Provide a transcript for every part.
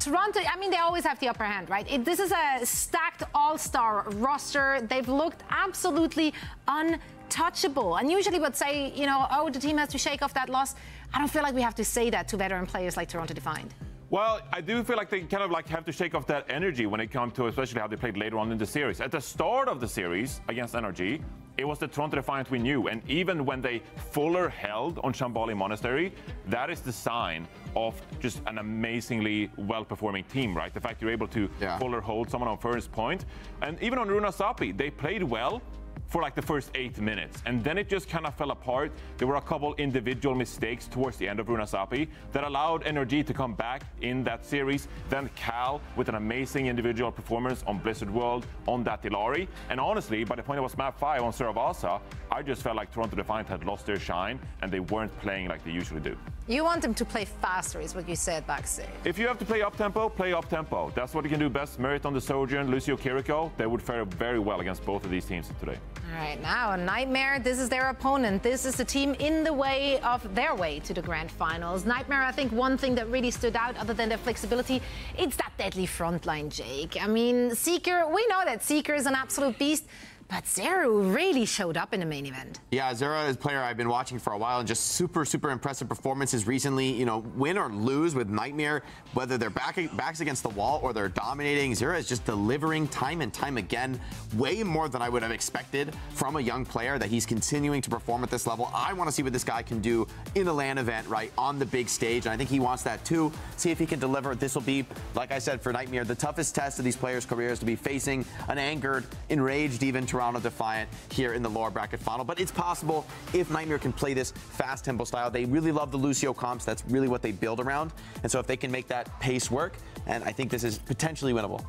Toronto, I mean, they always have the upper hand, right? This is a stacked all-star roster. They've looked absolutely untouchable. And usually would say, you know, oh, the team has to shake off that loss. I don't feel like we have to say that to veteran players like Toronto Defiant. Well, I do feel like they kind of like have to shake off that energy when it comes to especially how they played later on in the series. At the start of the series against NRG, it was the Toronto Defiant we knew. And even when they fuller held on Shambhala Monastery, that is the sign of just an amazingly well-performing team, right? The fact you're able to fuller hold someone on first point. And even on Runa Sapi, they played well for like the first 8 minutes, and then it just kind of fell apart. There were a couple individual mistakes towards the end of Runa Sapi that allowed NRG to come back in that series. Then Cal with an amazing individual performance on Blizzard World, on that Ilari. And honestly, by the point it was map 5 on Saravasa, I just felt like Toronto Defiant had lost their shine and they weren't playing like they usually do. You want them to play faster, is what you said backstage. If you have to play up-tempo, play up-tempo. That's what you can do best. Merit on the Sojourn, Lucio Kiriko, they would fare very well against both of these teams today. All right, now Nightmare, this is their opponent. This is the team in the way of their way to the grand finals. Nightmare, I think one thing that really stood out other than their flexibility, it's that deadly frontline, Jake. I mean, Seeker, we know that Seeker is an absolute beast, but Zeru really showed up in the main event. Yeah, Zeru is a player I've been watching for a while and just super impressive performances recently. You know, win or lose with Nightmare, whether they're backs against the wall or they're dominating, Zeru is just delivering time and time again, way more than I would have expected from a young player, that he's continuing to perform at this level. I want to see what this guy can do in a LAN event, right, on the big stage, and I think he wants that too. See if he can deliver. This will be, like I said, for Nightmare, the toughest test of these players' careers, to be facing an angered, enraged even Toronto Defiant here in the lower bracket final. But it's possible if Nightmare can play this fast tempo style. They really love the Lucio comps. That's really what they build around. And so if they can make that pace work, and I think this is potentially winnable.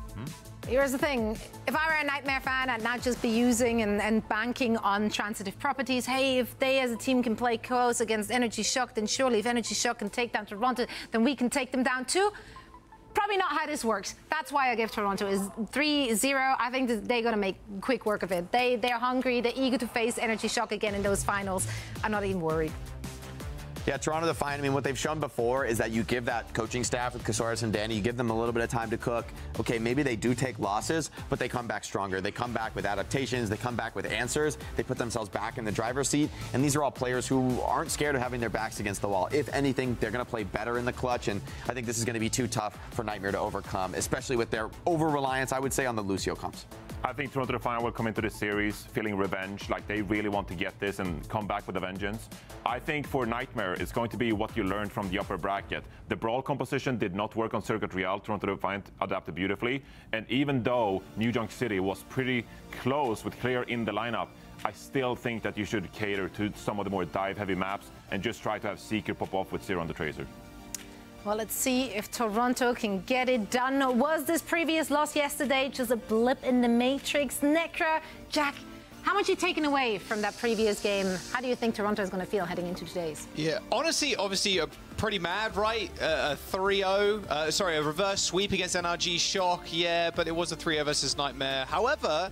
Here's the thing. If I were a Nightmare fan, I'd not just be using and banking on transitive properties. Hey, if they as a team can play close against Energy Shock, then surely if Energy Shock can take down Toronto, then we can take them down too. Probably not how this works. That's why I give Toronto is 3-0. I think they're going to make quick work of it. They're hungry. They're eager to face Energy Shock again in those finals. I'm not even worried. Yeah, Toronto Defiant, I mean, what they've shown before is that you give that coaching staff with Kasaris and Danny, you give them a little bit of time to cook. Okay, maybe they do take losses, but they come back stronger. They come back with adaptations. They come back with answers. They put themselves back in the driver's seat. And these are all players who aren't scared of having their backs against the wall. If anything, they're going to play better in the clutch. And I think this is going to be too tough for Nightmare to overcome, especially with their over-reliance, I would say, on the Lucio comps. I think Toronto Defiant will come into this series feeling revenge, like they really want to get this and come back with a vengeance. I think for Nightmare, it's going to be what you learned from the upper bracket. The brawl composition did not work on Circuit Real. Toronto Defiant adapted beautifully. And even though New Junk City was pretty close with Clear in the lineup, I still think that you should cater to some of the more dive-heavy maps and just try to have Seeker pop off with Zero on the Tracer. Well, let's see if Toronto can get it done. Was this previous loss yesterday just a blip in the matrix? Necra, Jack, how much are you taking away from that previous game? How do you think Toronto is going to feel heading into today's? Yeah, honestly, obviously, pretty mad, right? A 3-0, sorry, a reverse sweep against NRG Shock, yeah, but it was a 3-0 versus Nightmare. However,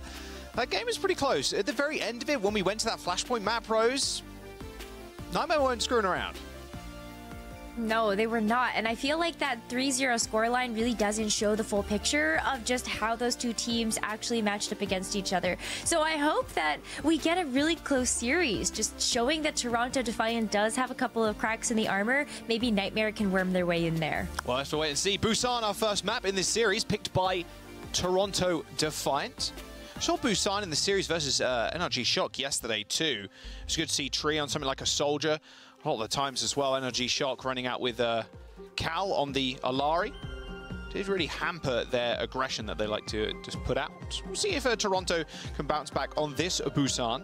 that game was pretty close. At the very end of it, when we went to that Flashpoint map, Rose, Nightmare weren't screwing around. No, they were not. And I feel like that 3-0 scoreline really doesn't show the full picture of just how those two teams actually matched up against each other. So I hope that we get a really close series, just showing that Toronto Defiant does have a couple of cracks in the armor. Maybe Nightmare can worm their way in there. Well, let's wait and see. Busan, our first map in this series, picked by Toronto Defiant. Saw Busan in the series versus NRG Shock yesterday too. It's good to see Tree on something like a soldier. A lot of the times as well, NRG Shock running out with Cal on the Alari. Did really hamper their aggression that they like to just put out. We'll see if Toronto can bounce back on this Busan.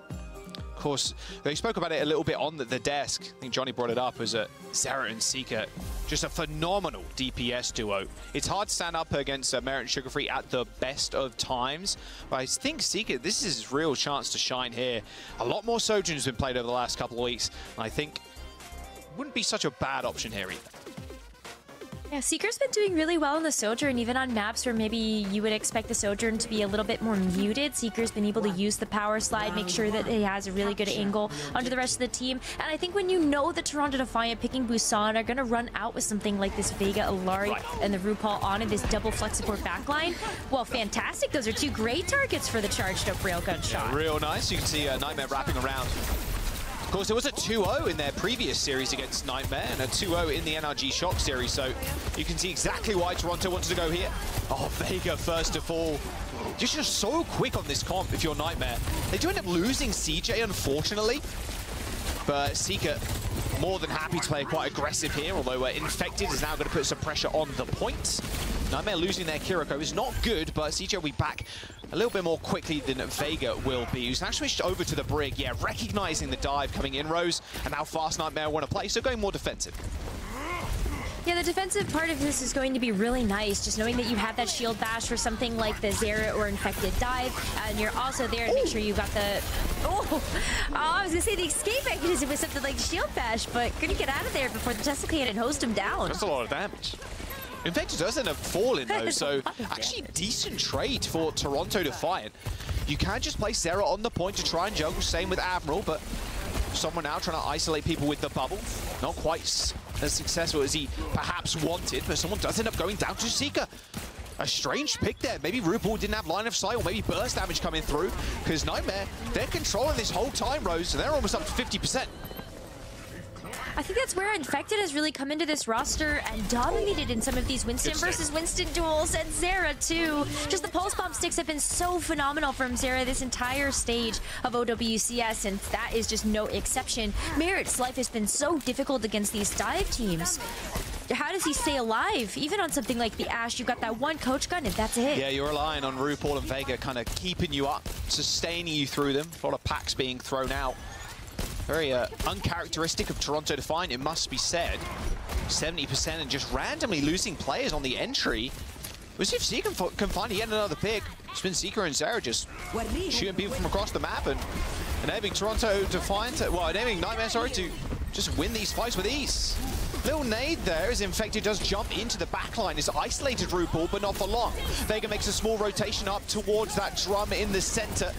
Of course, they spoke about it a little bit on the desk. I think Johnny brought it up as Zara and Seeker. Just a phenomenal DPS duo. It's hard to stand up against Merit and Sugarfree at the best of times. But I think Seeker, this is his real chance to shine here. A lot more Sojourn has been played over the last couple of weeks. And I think wouldn't be such a bad option here either. Yeah, Seeker's been doing really well in the Sojourn, even on maps where maybe you would expect the Sojourn to be a little bit more muted. Seeker's been able to use the power slide, make sure that he has a really good angle onto the rest of the team. And I think when you know the Toronto Defiant picking Busan are going to run out with something like this Vega, Alari, and the RuPaul on in this double flex support backline, well, fantastic. Those are two great targets for the charged up railgun shot. Real nice. You can see Nightmare wrapping around. Of course, there was a 2-0 in their previous series against Nightmare and a 2-0 in the NRG Shock series, so you can see exactly why Toronto wanted to go here. Oh, Vega first to fall. Just so quick on this comp if you're Nightmare. They do end up losing CJ, unfortunately, but Seeker more than happy to play quite aggressive here, although Infected is now going to put some pressure on the points. Nightmare losing their Kiriko is not good, but CJ will be back a little bit more quickly than Vega will be. He's now switched over to the Brig, yeah, recognizing the dive coming in, Rose, and how fast Nightmare want to play, so going more defensive. Yeah, the defensive part of this is going to be really nice, just knowing that you have that shield bash for something like the Zera or Infected dive, and you're also there to make sure you got the... I was going to say the escape mechanism was something like shield bash, but couldn't get out of there before the Tesla can and host him down. That's a lot of damage. Infected does end up falling though, so actually decent trade for Toronto Defiant. You can just place Zera on the point to try and juggle, same with Admiral, but someone now trying to isolate people with the bubble. Not quite as successful as he perhaps wanted, but someone does end up going down to Seeker. A strange pick there. Maybe RuPaul didn't have line of sight, or maybe burst damage coming through, because Nightmare, they're controlling this whole time, Rose, and they're almost up to 50%. I think that's where Infected has really come into this roster and dominated in some of these Winston versus Winston duels, and Zera too. Just the pulse bomb sticks have been so phenomenal from Zera this entire stage of OWCS, and that is just no exception. Merit's life has been so difficult against these dive teams. How does he stay alive? Even on something like the Ash, you've got that one coach gun and that's it. Yeah, you're relying on RuPaul and Vega kind of keeping you up, sustaining you through them. A lot of packs being thrown out. Very uncharacteristic of Toronto Defiant, it must be said. 70% and just randomly losing players on the entry. We'll see if Seeker can find yet another pick. It's been Seeker and Zera just shooting people from across the map and enabling Toronto Defiant, well, enabling Nightmare, sorry, to just win these fights with ease. Little nade there as Infected does jump into the backline. It's isolated RuPaul, but not for long. Vega makes a small rotation up towards that drum in the center.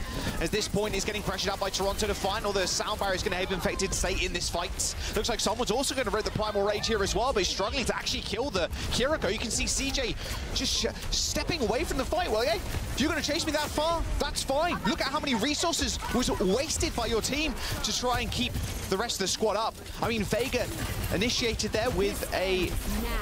As this point is getting pressured out by Toronto Defiant, although the sound barrier is going to help Infected stay in this fight. Looks like someone's also going to rip the Primal Rage here as well, but he's struggling to actually kill the Kiriko. You can see CJ just stepping away from the fight. Well, hey, if you're going to chase me that far, that's fine. Look at how many resources was wasted by your team to try and keep the rest of the squad up. I mean, Vega initiated there with a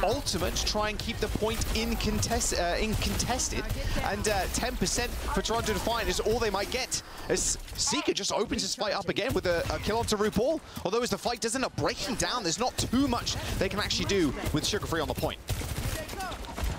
ultimate to try and keep the point in contested, and 10% for Toronto Defiant is all they might get, as Seeker just opens his fight up again with a kill onto RuPaul. Although as the fight does end up breaking down, there's not too much they can actually do with Sugar Free on the point.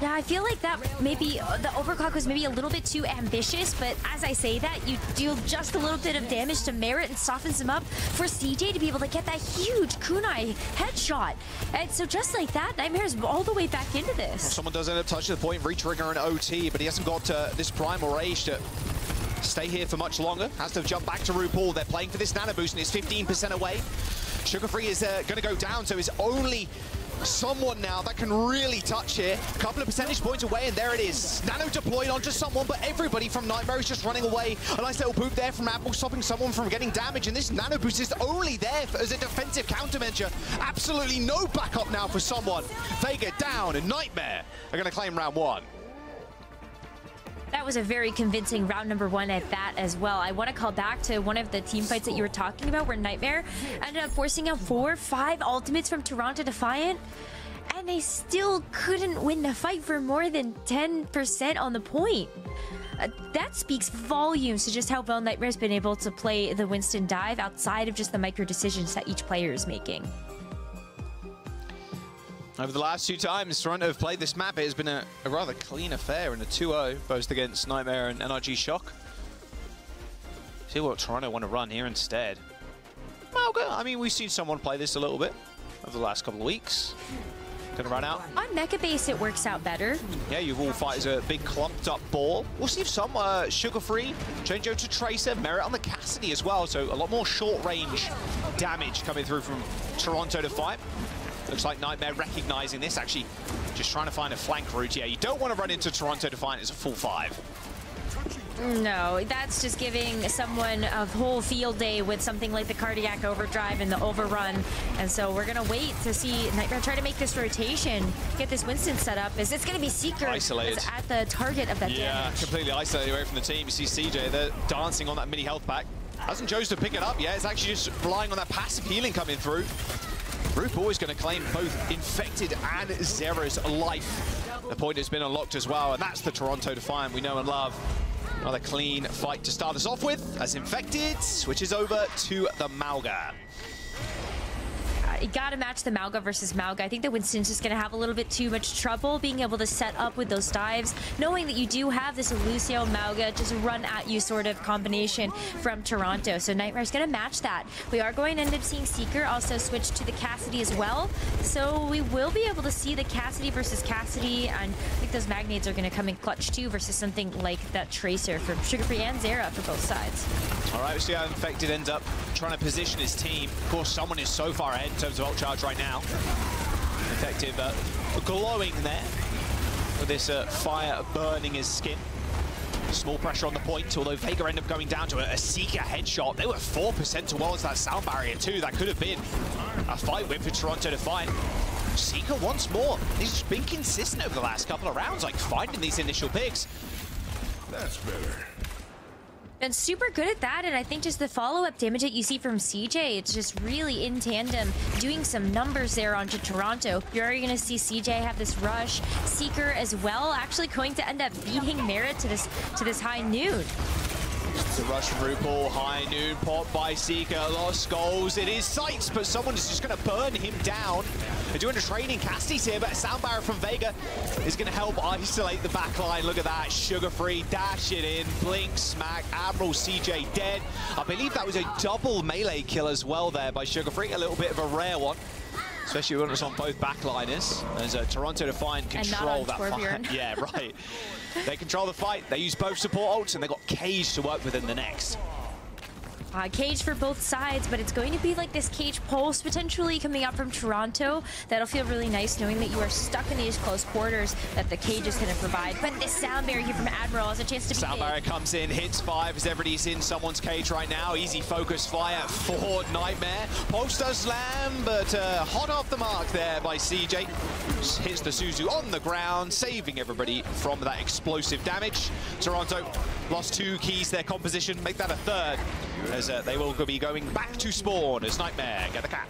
Yeah, I feel like that maybe the overclock was maybe a little bit too ambitious, but as I say that, you deal just a little bit of damage to Merit and softens him up for CJ to be able to get that huge kunai headshot. And so just like that, Nightmare's all the way back into this. Well, someone does end up touching the point, re-trigger an OT, but he hasn't got this Primal Rage to stay here for much longer. Has to jump back to RuPaul. They're playing for this nano boost and it's 15% away. Sugar Free is going to go down, so it's only someone now that can really touch here. A couple of percentage points away, and there it is. Nano deployed onto someone, but everybody from Nightmare is just running away. A nice little poop there from Apple, stopping someone from getting damage, and this nano boost is only there as a defensive countermeasure. Absolutely no backup now for someone. Vega down, and Nightmare are going to claim round one. That was a very convincing round number one at that as well. I want to call back to one of the team fights that you were talking about where Nightmare ended up forcing out 4 or 5 ultimates from Toronto Defiant, and they still couldn't win the fight for more than 10% on the point. That speaks volumes to just how well Nightmare's been able to play the Winston dive outside of just the micro decisions that each player is making. Over the last 2 times Toronto have played this map, it has been a rather clean affair in a 2-0, both against Nightmare and NRG Shock. See what Toronto want to run here instead. Well, I mean, we've seen someone play this a little bit over the last couple of weeks. Gonna run out. On mecha base, it works out better. Yeah, you all fight as a big clumped up ball. We'll see if some Sugar Free change over to Tracer, Merit on the Cassidy as well, so a lot more short range damage coming through from Toronto Defiant. Looks like Nightmare recognizing this, actually just trying to find a flank route. Yeah, you don't want to run into Toronto Defiant as a full 5. No, that's just giving someone a whole field day with something like the cardiac overdrive and the overrun. And so we're going to wait to see Nightmare try to make this rotation, get this Winston set up. Is it's going to be Seeker isolated at the target of that damage. Yeah, completely isolated away from the team. You see CJ, they're dancing on that mini health pack. Hasn't chosen to pick it up yet. It's actually just relying on that passive healing coming through. RuPaul is going to claim both Infected and Zera's life. The point has been unlocked as well, and that's the Toronto Defiant we know and love. Another clean fight to start us off with, as Infected switches over to the Mauga. You gotta match the Mauga versus Mauga. I think that Winston's just gonna have a little bit too much trouble being able to set up with those dives, knowing that you do have this Lucio Mauga just run at you sort of combination from Toronto. So Nightmare's gonna match that. We are going to end up seeing Seeker also switch to the Cassidy as well. So we will be able to see the Cassidy versus Cassidy, and I think those Magnades are gonna come in clutch too versus something like that Tracer from Sugarfree and Zera for both sides. All right, we see how Infected ends up trying to position his team. Of course, someone is so far ahead in terms of ult charge right now. Effective glowing there with this fire burning his skin. Small pressure on the point, although Vega ended up going down to a Seeker headshot. They were 4% towards that sound barrier too. That could have been a fight win for Toronto Defiant. Seeker once more. He's just been consistent over the last couple of rounds, like finding these initial picks. That's better. Been super good at that, and I think just the follow-up damage that you see from CJ, it's just really in tandem, doing some numbers there onto Toronto. You're already going to see CJ have this rush. Seeker as well, actually going to end up beating Merit to this high noon. The rush from RuPaul, high noon, popped by Seeker, lost goals. It is Sights, but someone is just going to burn him down. They're doing a training. Cassidy's here, but a sound barrier from Vega is going to help isolate the back line. Look at that, Sugarfree, dash it in, blink, smack, Admiral CJ dead. I believe that was a double melee kill as well there by Sugarfree, a little bit of a rare one. Especially when it was on both backliners, as Toronto Defiant control that fight. Yeah, right. They control the fight. They use both support ults, and they got Cage to work with in the next. Cage for both sides, but it's going to be like this Cage pulse potentially coming up from Toronto. That'll feel really nice knowing that you are stuck in these close quarters that the Cage is going to provide. But this sound barrier here from Admiral has a chance to be sound barrier comes in, hits 5 as everybody's in someone's cage right now. Easy focus fire for Nightmare. Pulse does slam, but hot off the mark there by CJ. Just hits the Suzu on the ground, saving everybody from that explosive damage. Toronto lost 2 keys to their composition, make that a 3rd. As they will be going back to spawn as Nightmare get the cap.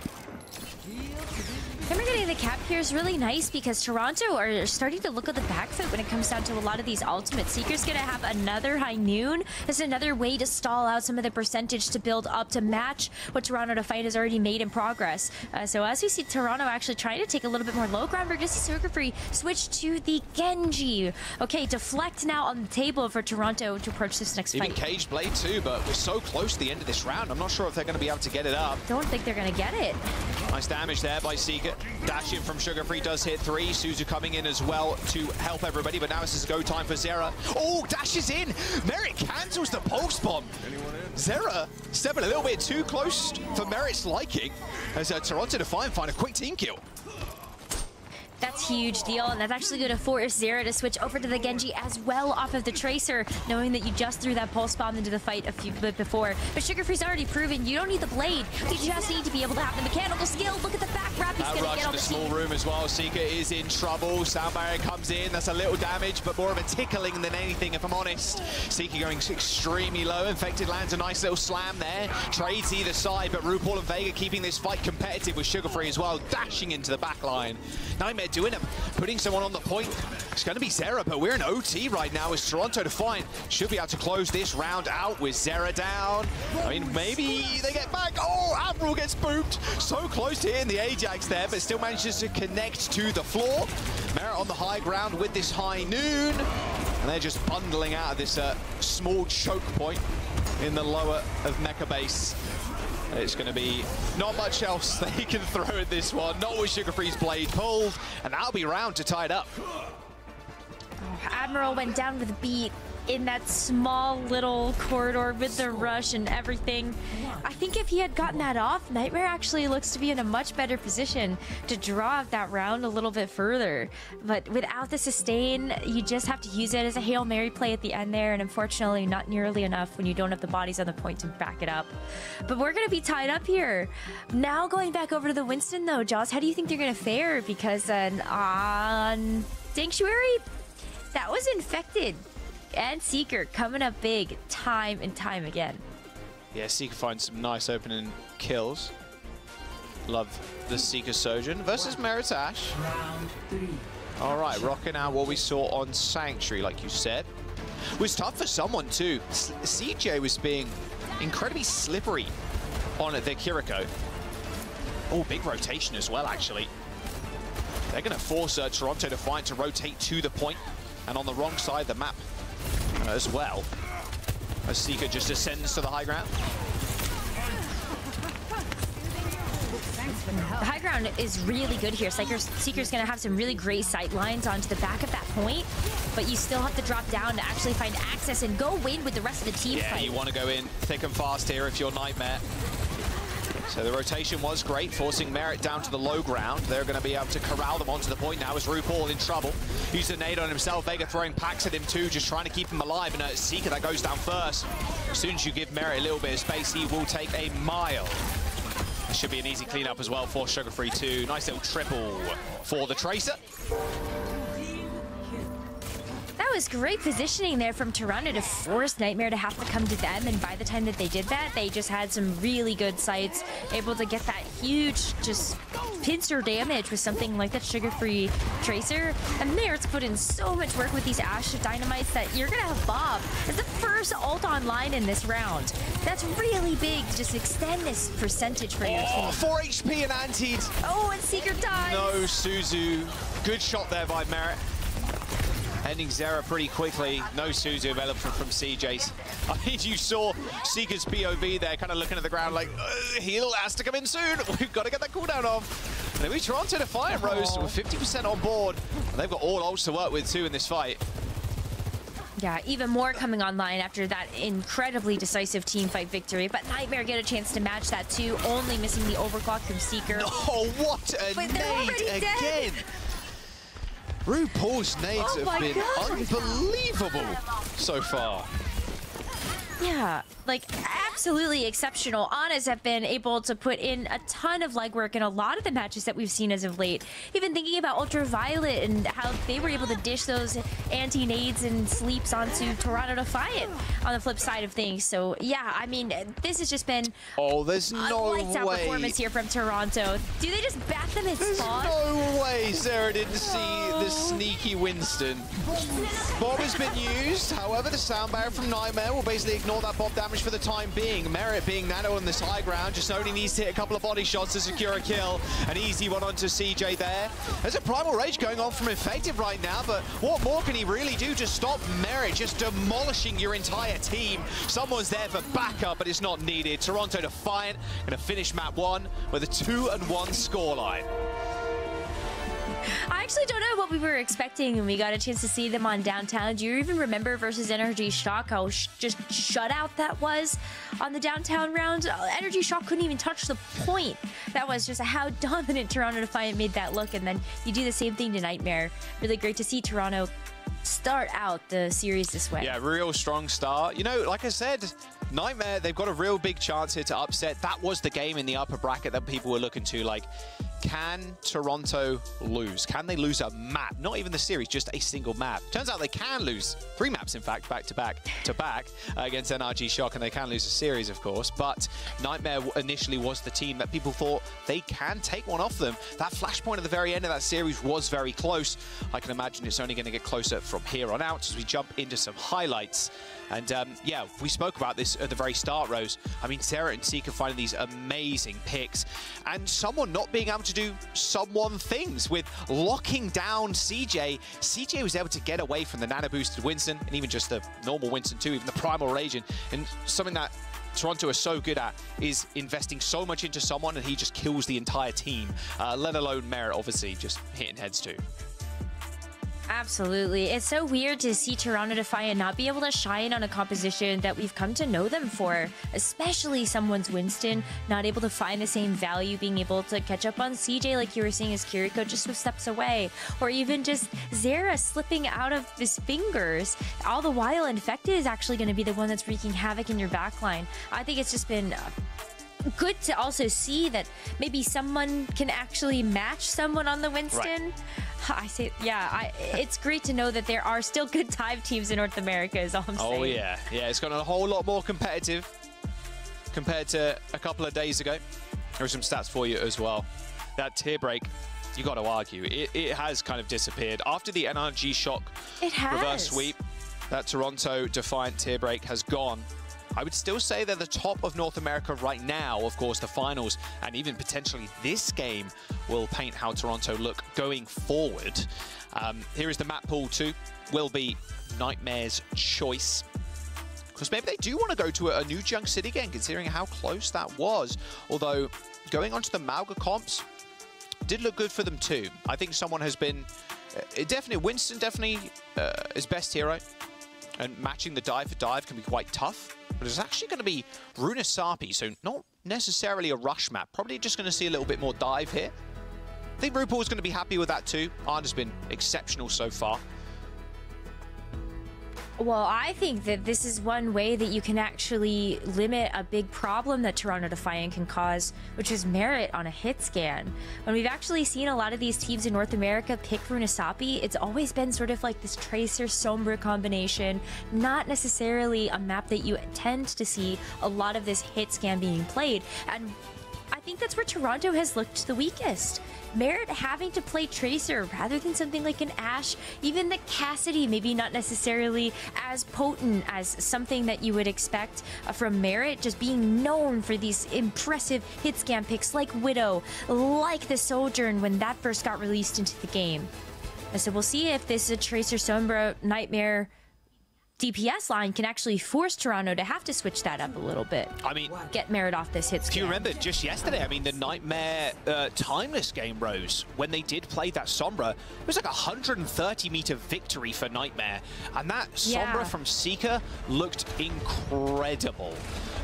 Nightmare getting the cap here is really nice because Toronto are starting to look at the back foot when it comes down to a lot of these ultimates. Seeker's going to have another high noon. This is another way to stall out some of the percentage to build up to match what Toronto Defiant has already made in progress. So as we see Toronto actually trying to take a little bit more low ground, we're going to see Sugarfree switch to the Genji. Okay, deflect now on the table for Toronto to approach this next fight. Even Cage Blade too, but we're so close to the end of this round. I'm not sure if they're going to be able to get it up. Don't think they're going to get it. Nice damage there by Seeker. Dash in from Sugarfree does hit 3. Suzu coming in as well to help everybody, but now this is go time for Zera. Oh, dashes in. Merit cancels the pulse bomb. Zera stepping a little bit too close for Merit's liking as Toronto Defiant find a quick team kill. That's a huge deal, and that's actually going to force Zera to switch over to the Genji as well off of the Tracer, knowing that you just threw that pulse bomb into the fight a few bit before. But Sugarfree's already proven you don't need the blade. You just need to be able to have the mechanical skill. Look at the back wrap. He's going to get on the small room as well. Seeker is in trouble. Sound barrier comes in. That's a little damage, but more of a tickling than anything, if I'm honest. Seeker going extremely low. Infected lands a nice little slam there. Trades either side, but RuPaul and Vega keeping this fight competitive with Sugarfree as well, dashing into the back line. Nightmare doing it, putting someone on the point. It's going to be Zera, but we're in OT right now as Toronto Defiant should be able to close this round out with Zera down. I mean, maybe they get back. Oh, Admiral gets booped. So close to hitting the Ajax there, but still manages to connect to the floor. Merit on the high ground with this high noon. And they're just bundling out of this small choke point in the lower of Mecha base. It's going to be not much else they can throw at this one. Not with Sugarfree's blade pulled, and that'll be round to tie it up. Admiral went down with a beat. in that small little corridor with the rush and everything. I think if he had gotten that off, Nightmare actually looks to be in a much better position to draw out that round a little bit further. But without the sustain, you just have to use it as a Hail Mary play at the end there, and unfortunately not nearly enough when you don't have the bodies on the point to back it up. But we're going to be tied up here. Now going back over to the Winston though, Jaws, how do you think they're going to fare? Because on Sanctuary, that was infected. And Seeker coming up big time and time again. Yeah, Seeker finds some nice opening kills. Love the Seeker Sojourn versus Merit's Ash. All right, rocking out what we saw on Sanctuary, like you said. It was tough for someone too. CJ was being incredibly slippery on their Kiriko. Oh, big rotation as well, actually. They're going to force Toronto Defiant to rotate to the point, and on the wrong side of the map as well, as Seeker just ascends to the high ground. The high ground is really good here. Seeker's going to have some really great sight lines onto the back of that point, but you still have to drop down to actually find access and go win with the rest of the team fight. You want to go in thick and fast here if you're Nightmare. So the rotation was great, forcing Merit down to the low ground. They're going to be able to corral them onto the point now as RuPaul in trouble. Used a nade on himself, Vega throwing packs at him too, just trying to keep him alive. And Seeker that goes down first. As soon as you give Merit a little bit of space, he will take a mile. This should be an easy cleanup as well for Sugar Free 2. Nice little triple for the Tracer. That was great positioning there from Toronto to force Nightmare to have to come to them, and by the time that they did that, they just had some really good sights, able to get that huge just pincer damage with something like that sugar-free Tracer. And Merit's put in so much work with these Ash Dynamites that you're gonna have Bob as the first ult online in this round. That's really big to just extend this percentage for your team. 4 HP and antied. Oh, and Seeker dies. No, Suzu. Good shot there by Merit. Ending Zera pretty quickly. No Suzu available from CJ's. I mean, you saw Seeker's POV there, kind of looking at the ground like, heal has to come in soon. We've got to get that cooldown off. And maybe Toronto Defiant Rose with 50% on board. And they've got all ults to work with too in this fight. Yeah, even more coming online after that incredibly decisive team fight victory. But Nightmare get a chance to match that too, only missing the overclock from Seeker. Oh, what a nade again! RuPaul's nades have been unbelievable so far. Yeah, like absolutely exceptional. Anas have been able to put in a ton of legwork in a lot of the matches that we've seen as of late. Even thinking about Ultraviolet and how they were able to dish those anti-nades and sleeps onto Toronto Defiant on the flip side of things. So yeah, I mean, this has just been there's no lights out way. Performance here from Toronto. Do they just bat them at spawn? There's no way Sarah didn't see the sneaky Winston. Bob has been used, however the sound barrier from Nightmare will basically ignore that Bob damage for the time being. Merit being nano on this high ground, just only needs to hit a couple of body shots to secure a kill. An easy one onto CJ there. There's a Primal Rage going on from Infected right now, but what more can he really do to stop Merit just demolishing your entire team? Someone's there for backup, but it's not needed. Toronto Defiant going to finish map 1 with a 2-1 scoreline. I actually don't know what we were expecting when we got a chance to see them on Downtown. Do you even remember versus Energy Shock how just shutout that was on the Downtown round? Energy Shock couldn't even touch the point. That was just how dominant Toronto Defiant made that look, and then you do the same thing to Nightmare. Really great to see Toronto start out the series this way. Yeah, real strong start. You know, like I said, Nightmare, they've got a real big chance here to upset. That was the game in the upper bracket that people were looking to, like, can Toronto lose? Can they lose a map? Not even the series, just a single map. Turns out they can lose 3 maps, in fact, back to back against NRG Shock, and they can lose a series, of course. But Nightmare initially was the team that people thought they can take one off them. That flashpoint at the very end of that series was very close. I can imagine it's only going to get closer from here on out as we jump into some highlights. And yeah, we spoke about this at the very start, Rose. I mean, Sarah and Seeker finding these amazing picks, and someone not being able to do someone things with locking down CJ. CJ was able to get away from the nano-boosted Winston, and even just the normal Winston too, even the Primal Rage. And something that Toronto is so good at is investing so much into someone, and he just kills the entire team, let alone Merit, obviously, just hitting heads too. Absolutely. It's so weird to see Toronto Defiant not be able to shine on a composition that we've come to know them for, especially someone's Winston, not able to find the same value, being able to catch up on CJ like you were seeing as Kiriko just with steps away, or even just Zera slipping out of his fingers. All the while, Infected is actually going to be the one that's wreaking havoc in your backline. I think it's just been good to also see that maybe someone can actually match someone on the Winston. Right. I say, yeah, it's great to know that there are still good dive teams in North America, is all I'm saying. Oh, yeah. Yeah, it's gotten a whole lot more competitive compared to a couple of days ago. There are some stats for you as well. That tier break, you got to argue, it has kind of disappeared. After the NRG Shock reverse sweep, that Toronto Defiant tier break has gone. I would still say they're the top of North America right now. Of course, the finals and even potentially this game will paint how Toronto look going forward. Here is the map pool 2. Will be Nightmare's choice. Because maybe they do want to go to a new Junk City again, considering how close that was. Although, going on to the Mauga comps did look good for them too. I think someone has been... Winston definitely is best hero. And matching the dive for dive can be quite tough. But it's actually going to be Runa Sapi, so not necessarily a rush map. Probably just going to see a little bit more dive here. I think RuPaul's going to be happy with that too. Arn has been exceptional so far. Well, I think that this is one way that you can actually limit a big problem that Toronto Defiant can cause, which is merit on a hit scan. When we've actually seen a lot of these teams in North America pick Runasapi, it's always been sort of like this Tracer Sombra combination, not necessarily a map that you tend to see a lot of this hit scan being played. And I think that's where Toronto has looked the weakest. Merit having to play Tracer rather than something like an Ashe, even the Cassidy, maybe not necessarily as potent as something that you would expect from Merit, just being known for these impressive hit scan picks like Widow, like the Sojourn when that first got released into the game. And so we'll see if this Tracer Sombra Nightmare DPS line can actually force Toronto to have to switch that up a little bit. I mean, get Merit off this hit scan. Do you remember just yesterday, I mean, the Nightmare Timeless game, Rose, when they did play that Sombra, it was like a 130-meter victory for Nightmare. And that Sombra from Seeker looked incredible.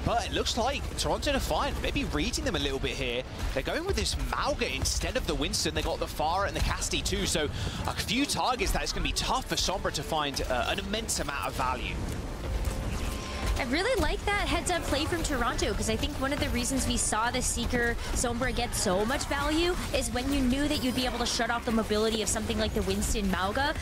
But it looks like Toronto Defiant maybe reading them a little bit here. They're going with this Mauga instead of the Winston. They got the Pharah and the Cassidy too, so a few targets that it's going to be tough for Sombra to find an immense amount of value. I really like that heads-up play from Toronto, because I think one of the reasons we saw the Seeker Sombra get so much value is when you knew that you'd be able to shut off the mobility of something like the Winston Mauga.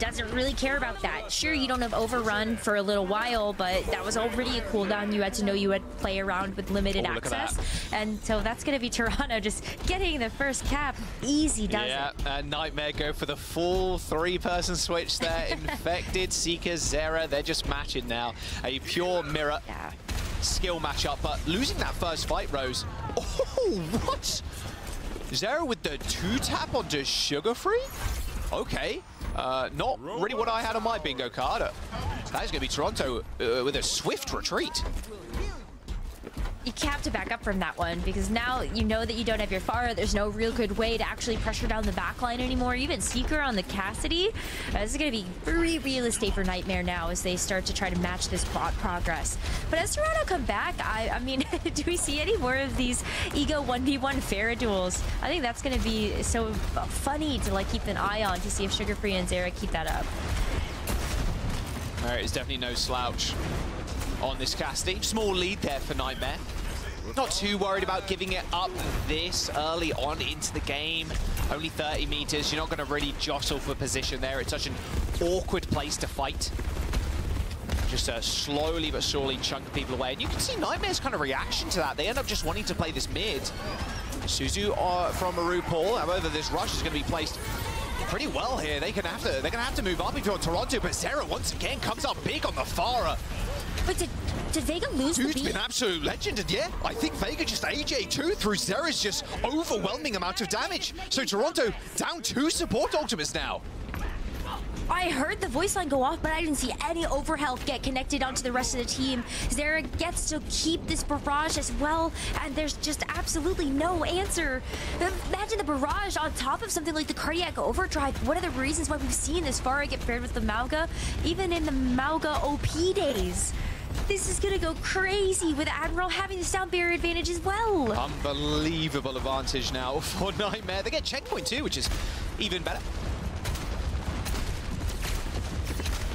Doesn't really care about that. Sure, you don't have Overrun for a little while, but that was already a cooldown. You had to know you would play around with limited access. And so that's going to be Toronto just getting the first cap. Easy does it. Yeah, and Nightmare go for the full 3-person switch there. Infected, Seeker, Zera, they're just matching now. A pure mirror skill matchup, but losing that first fight, Rose. Oh, what? Zera with the 2-tap onto Sugar Free? Okay, not really what I had on my bingo card. That is going to be Toronto with a swift retreat. You have to back up from that one, because now you know that you don't have your Pharah. There's no real good way to actually pressure down the backline anymore. Even Seeker on the Cassidy. This is going to be very real estate for Nightmare now as they start to try to match this bot progress. But as Toronto come back, I mean, do we see any more of these Ego 1v1 Pharah duels? I think that's going to be so funny to like keep an eye on to see if Sugar Free and Zera keep that up. Merit is definitely no slouch on this Cassidy. Small lead there for Nightmare. Not too worried about giving it up this early on into the game. Only 30 meters. You're not going to really jostle for position there. It's such an awkward place to fight. Just slowly but surely chunk people away. And you can see Nightmare's kind of reaction to that. They end up just wanting to play this mid. Suzu from RuPaul. However, this rush is going to be placed pretty well here. They're going to have to move up if you're Toronto. But Zera once again comes up big on the Pharah. Wait, did Vega lose the beat? Dude's been absolute legend, and yeah, I think Vega just AJ2 through Zera's just overwhelming amount of damage. So Toronto down 2 support ultimates now. I heard the voice line go off, but I didn't see any overhealth get connected onto the rest of the team. Zera gets to keep this barrage as well, and there's just absolutely no answer. Imagine the barrage on top of something like the cardiac overdrive. One of the reasons why we've seen this Pharah get paired with the Mauga, even in the Mauga OP days. This is gonna go crazy with Admiral having the sound barrier advantage as well. Unbelievable advantage now for Nightmare. They get checkpoint too, which is even better.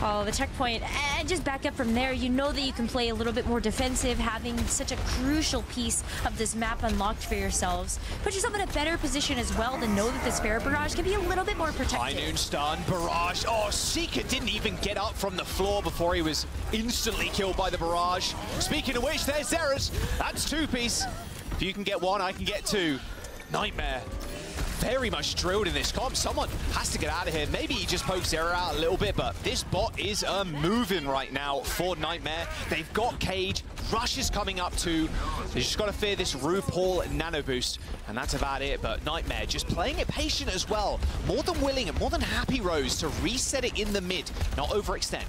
Oh, the checkpoint, and just back up from there. You know that you can play a little bit more defensive, having such a crucial piece of this map unlocked for yourselves. Put yourself in a better position as well to know that this Pharah barrage can be a little bit more protected. High noon stun, barrage. Oh, Seeker didn't even get up from the floor before he was instantly killed by the barrage. Speaking of which, there's Zera's. That's two-piece. If you can get one, I can get two. Nightmare. Very much drilled in this comp. Someone has to get out of here. Maybe he just pokes Zera out a little bit, but this bot is moving right now for Nightmare. They've got Cage. Rush is coming up too. They just got to fear this RuPaul nano boost, and that's about it. But Nightmare just playing it patient as well. More than willing and more than happy, Rose, to reset it in the mid, not overextend.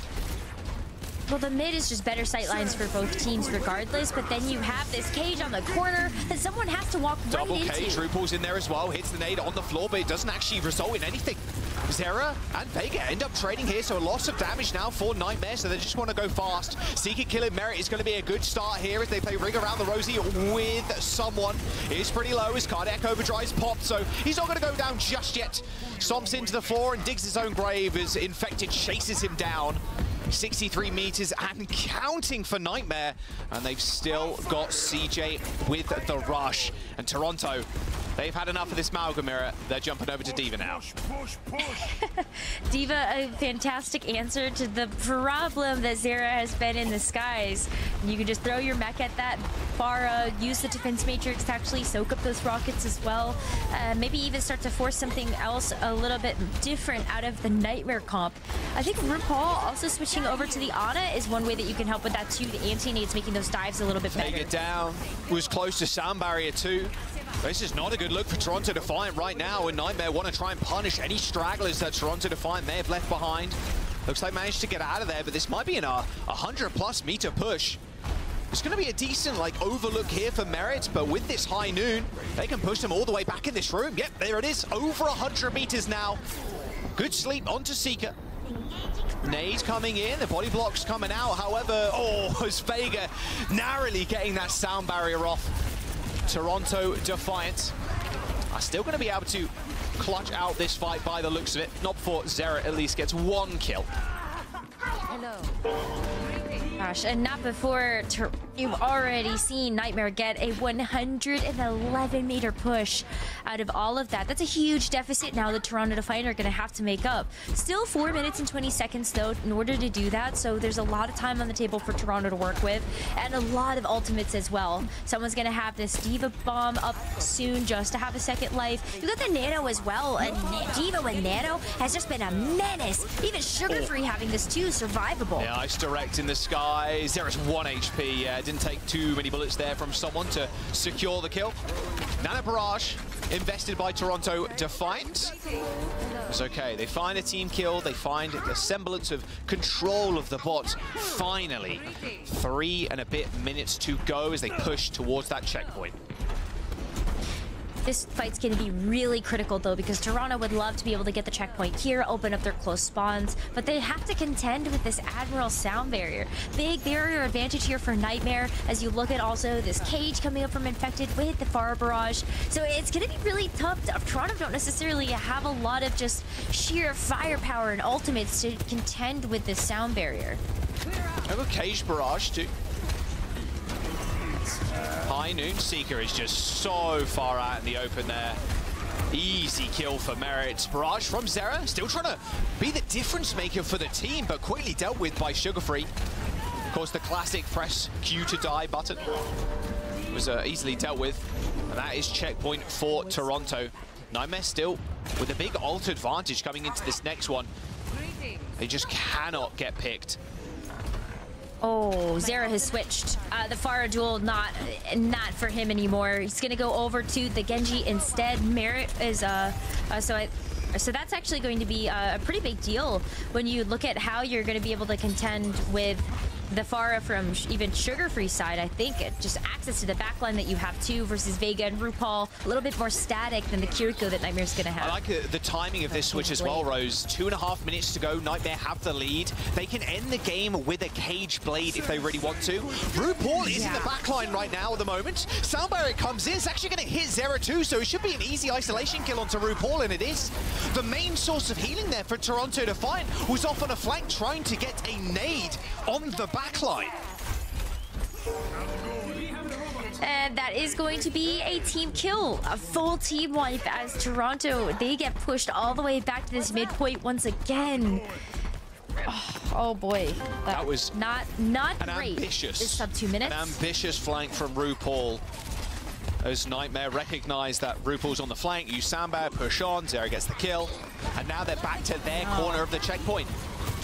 Well, the mid is just better sightlines for both teams regardless, but then you have this Cage on the corner that someone has to walk right into. Double Cage, RuPaul's in there as well, hits the nade on the floor, but it doesn't actually result in anything. Zera and Vega end up trading here, so a loss of damage now for Nightmare, so they just want to go fast. Seeker killing Merit is going to be a good start here as they play Ring Around the Rosie with someone. It's pretty low, his cardiac overdrive's popped, so he's not going to go down just yet. Stomps into the floor and digs his own grave as Infected chases him down. 63 meters and counting for Nightmare, and they've still got CJ with the rush. And Toronto, they've had enough of this Mauga mirror. They're jumping over to D.Va now. D.Va, a fantastic answer to the problem that Zera has been in the skies. You can just throw your mech at that Pharah, use the defense matrix to actually soak up those rockets as well. Maybe even start to force something else a little bit different out of the Nightmare comp. I think RuPaul also switching over to the Ana is one way that you can help with that too. The anti-nades making those dives a little bit better. Take it down. Was close to sound barrier too. This is not a good look for Toronto Defiant right now, and Nightmare want to try and punish any stragglers that Toronto Defiant may have left behind. Looks like managed to get out of there, but this might be in a 100+ meter push. It's going to be a decent overlook here for Merit, but with this high noon, they can push them all the way back in this room. Yep, there it is, over 100 meters now. Good sleep onto Seeker. Nade coming in, the body block's coming out. However, as Vega narrowly getting that sound barrier off. Toronto Defiant are still going to be able to clutch out this fight by the looks of it. Not before Zera at least gets one kill. Hello. Gosh, and not before you've already seen Nightmare get a 111 meter push out of all of that. That's a huge deficit now that Toronto Defiant are going to have to make up. Still 4 minutes and 20 seconds though in order to do that, so there's a lot of time on the table for Toronto to work with, and a lot of ultimates as well. Someone's going to have this D.Va bomb up soon just to have a second life. You got the Nano as well, and D.Va with Nano has just been a menace. Even Sugar Free having this too, survivable. Yeah, nice direct in the sky. Zera's 1 HP. Didn't take too many bullets there from someone to secure the kill. Nano Barrage invested by Toronto Defiant. It's okay. They find a team kill. They find the semblance of control of the bot. Finally, 3 and a bit minutes to go as they push towards that checkpoint. This fight's going to be really critical, though, because Toronto would love to be able to get the checkpoint here, open up their close spawns, but they have to contend with this Admiral sound barrier. Big barrier advantage here for Nightmare, as you look at also this Cage coming up from Infected with the Pharah barrage. So it's going to be really tough. Toronto don't necessarily have a lot of just sheer firepower and ultimates to contend with this sound barrier. I have a Cage barrage, too. High noon Seeker is just so far out in the open there. Easy kill for Merit. Barrage from Zera, still trying to be the difference maker for the team, but quickly dealt with by Sugar Free. Of course, the classic press Q to die button was easily dealt with, and that is checkpoint for Toronto. Nightmare still with a big ult advantage coming into this next one. They just cannot get picked. Oh, Zera has switched. The Pharah duel, not for him anymore. He's gonna go over to the Genji instead. Merit is, so I So that's actually going to be a pretty big deal when you look at how you're going to be able to contend with the Pharah from even Sugar-Free side. I think just access to the backline that you have too versus Vega and RuPaul, a little bit more static than the Kiriko that Nightmare's going to have. I like the timing of this switch as well, Rose. 2.5 minutes to go. Nightmare have the lead. They can end the game with a Cage Blade if they really want to. RuPaul is in the backline right now at the moment. Sound Barrier comes in. It's actually going to hit Zera too, so it should be an easy isolation kill onto RuPaul, and it is. The main source of healing there for Toronto Defiant was off on a flank trying to get a nade on the backline. And that is going to be a team kill, a full team wipe as Toronto, they get pushed all the way back to this midpoint once again. Oh boy, that was not great. Ambitious, this sub 2 minutes. An ambitious flank from RuPaul. As Nightmare recognize that RuPaul's on the flank, use Sandbag, push on, Zera gets the kill, and now they're back to their corner of the checkpoint.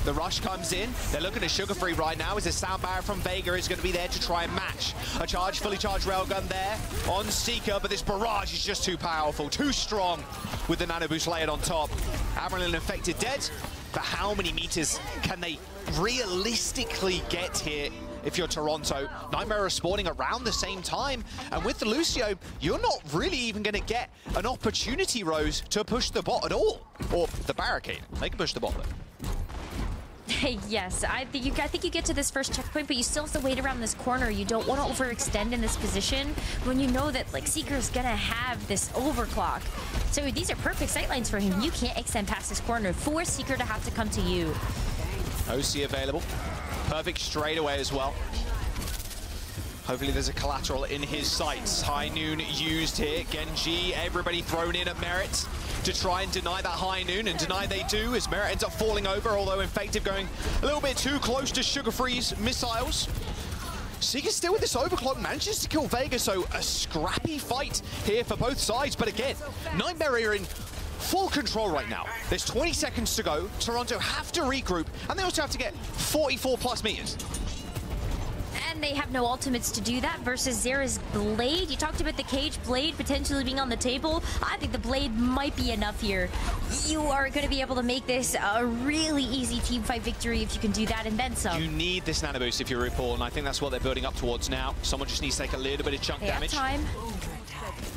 The rush comes in. They're looking at Sugar-Free right now as a sound barrier from Vega is going to be there to try and match. A fully charged railgun there on Seeker, but this barrage is just too powerful, too strong with the nano boost layered on top. Adrenaline Infected dead, but how many meters can they realistically get here if you're Toronto? Nightmare are spawning around the same time, and with the Lucio, you're not really even going to get an opportunity, Rose, to push the bot at all. Or the barricade. They can push the bot, though. Yes, I think you get to this first checkpoint, but you still have to wait around this corner. You don't want to overextend in this position when you know that like Seeker's gonna have this overclock. So these are perfect sightlines for him. You can't extend past this corner. Force Seeker to have to come to you. OC available. Perfect straight away as well. Hopefully there's a collateral in his sights. High Noon used here. Genji, everybody thrown in at Merit to try and deny that High Noon, and deny they do as Merit ends up falling over, although Infective going a little bit too close to Sugar-Free's missiles. Seeker still with this overclock, manages to kill Vega, so a scrappy fight here for both sides, but again, Nightmare are in full control right now. There's 20 seconds to go. Toronto have to regroup, and they also have to get 44 plus meters. And they have no ultimates to do that versus Zera's Blade. You talked about the Cage Blade potentially being on the table. I think the Blade might be enough here. You are going to be able to make this a really easy team fight victory if you can do that and then some. You need this nano boost if you're RuPaul, and I think that's what they're building up towards now. Someone just needs to take a little bit of chunk damage. Time.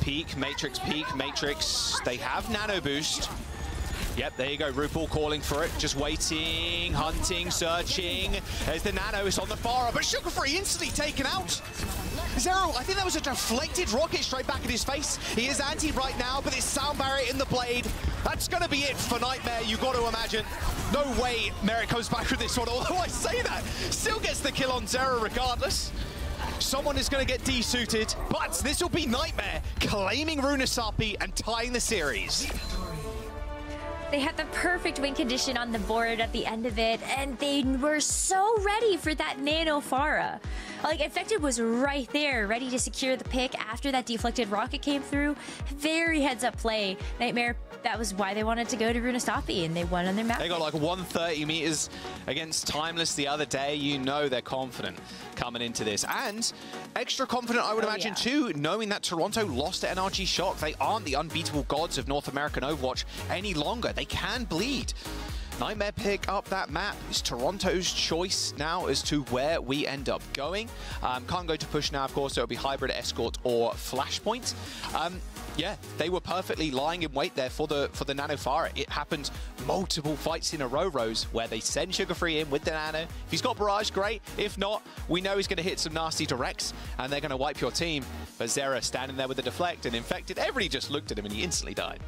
Peek, Matrix. They have nano boost. Yep, there you go. RuPaul calling for it. Just waiting, hunting, searching. There's the nano. It's on the far, but Sugar-Free instantly taken out. Zero, I think that was a deflected rocket straight back at his face. He is anti right now, but this sound barrier in the blade. That's going to be it for Nightmare, you got to imagine. No way Merit comes back with this one, although I say that. Still gets the kill on Zero regardless. Someone is going to get desuited, but this will be Nightmare claiming Runasapi and tying the series. They had the perfect win condition on the board at the end of it, and they were so ready for that Nano Pharah. Like, Infected was right there, ready to secure the pick after that deflected rocket came through. Very heads-up play. Nightmare, that was why they wanted to go to Runasapi, and they won on their map. They got like 130 meters against Timeless the other day. You know they're confident coming into this. And extra confident, I would imagine, too, knowing that Toronto lost to NRG Shock. They aren't the unbeatable gods of North American Overwatch any longer. They can bleed. Nightmare pick up that map. It's Toronto's choice now as to where we end up going. Can't go to push now, of course. So it'll be Hybrid, Escort, or Flashpoint. Yeah, they were perfectly lying in wait there for the Nano Pharah. It happened multiple fights in a row, Rose, where they send Sugar-Free in with the Nano. If he's got Barrage, great. If not, we know he's going to hit some nasty directs, and they're going to wipe your team. But Zera standing there with the deflect and Infected. Everybody just looked at him, and he instantly died.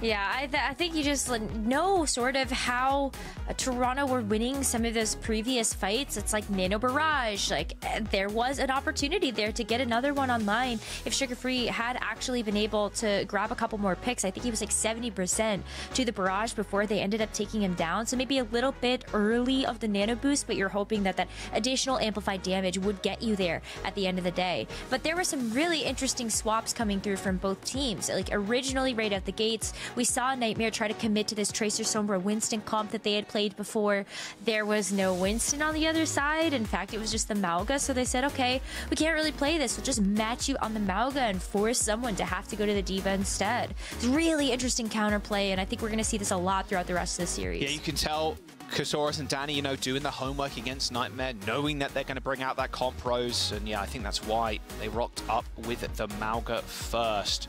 Yeah, I think you just know sort of how Toronto were winning some of those previous fights. It's like Nano Barrage. Like, there was an opportunity there to get another one online. If Sugar-Free had actually been able to grab a couple more picks, I think he was like 70% to the Barrage before they ended up taking him down. So maybe a little bit early of the Nano boost, but you're hoping that that additional amplified damage would get you there at the end of the day. But there were some really interesting swaps coming through from both teams. Like, originally right right out the gates. We saw Nightmare try to commit to this Tracer Sombra Winston comp that they had played before. There was no Winston on the other side. In fact, it was just the Mauga. So they said, okay, we can't really play this. We'll just match you on the Mauga and force someone to have to go to the D.Va instead. It's really interesting counterplay, and I think we're going to see this a lot throughout the rest of the series. Yeah, you can tell Kasaurus and Danny, you know, doing the homework against Nightmare, knowing that they're going to bring out that comp rose, and yeah, I think that's why they rocked up with the Mauga first.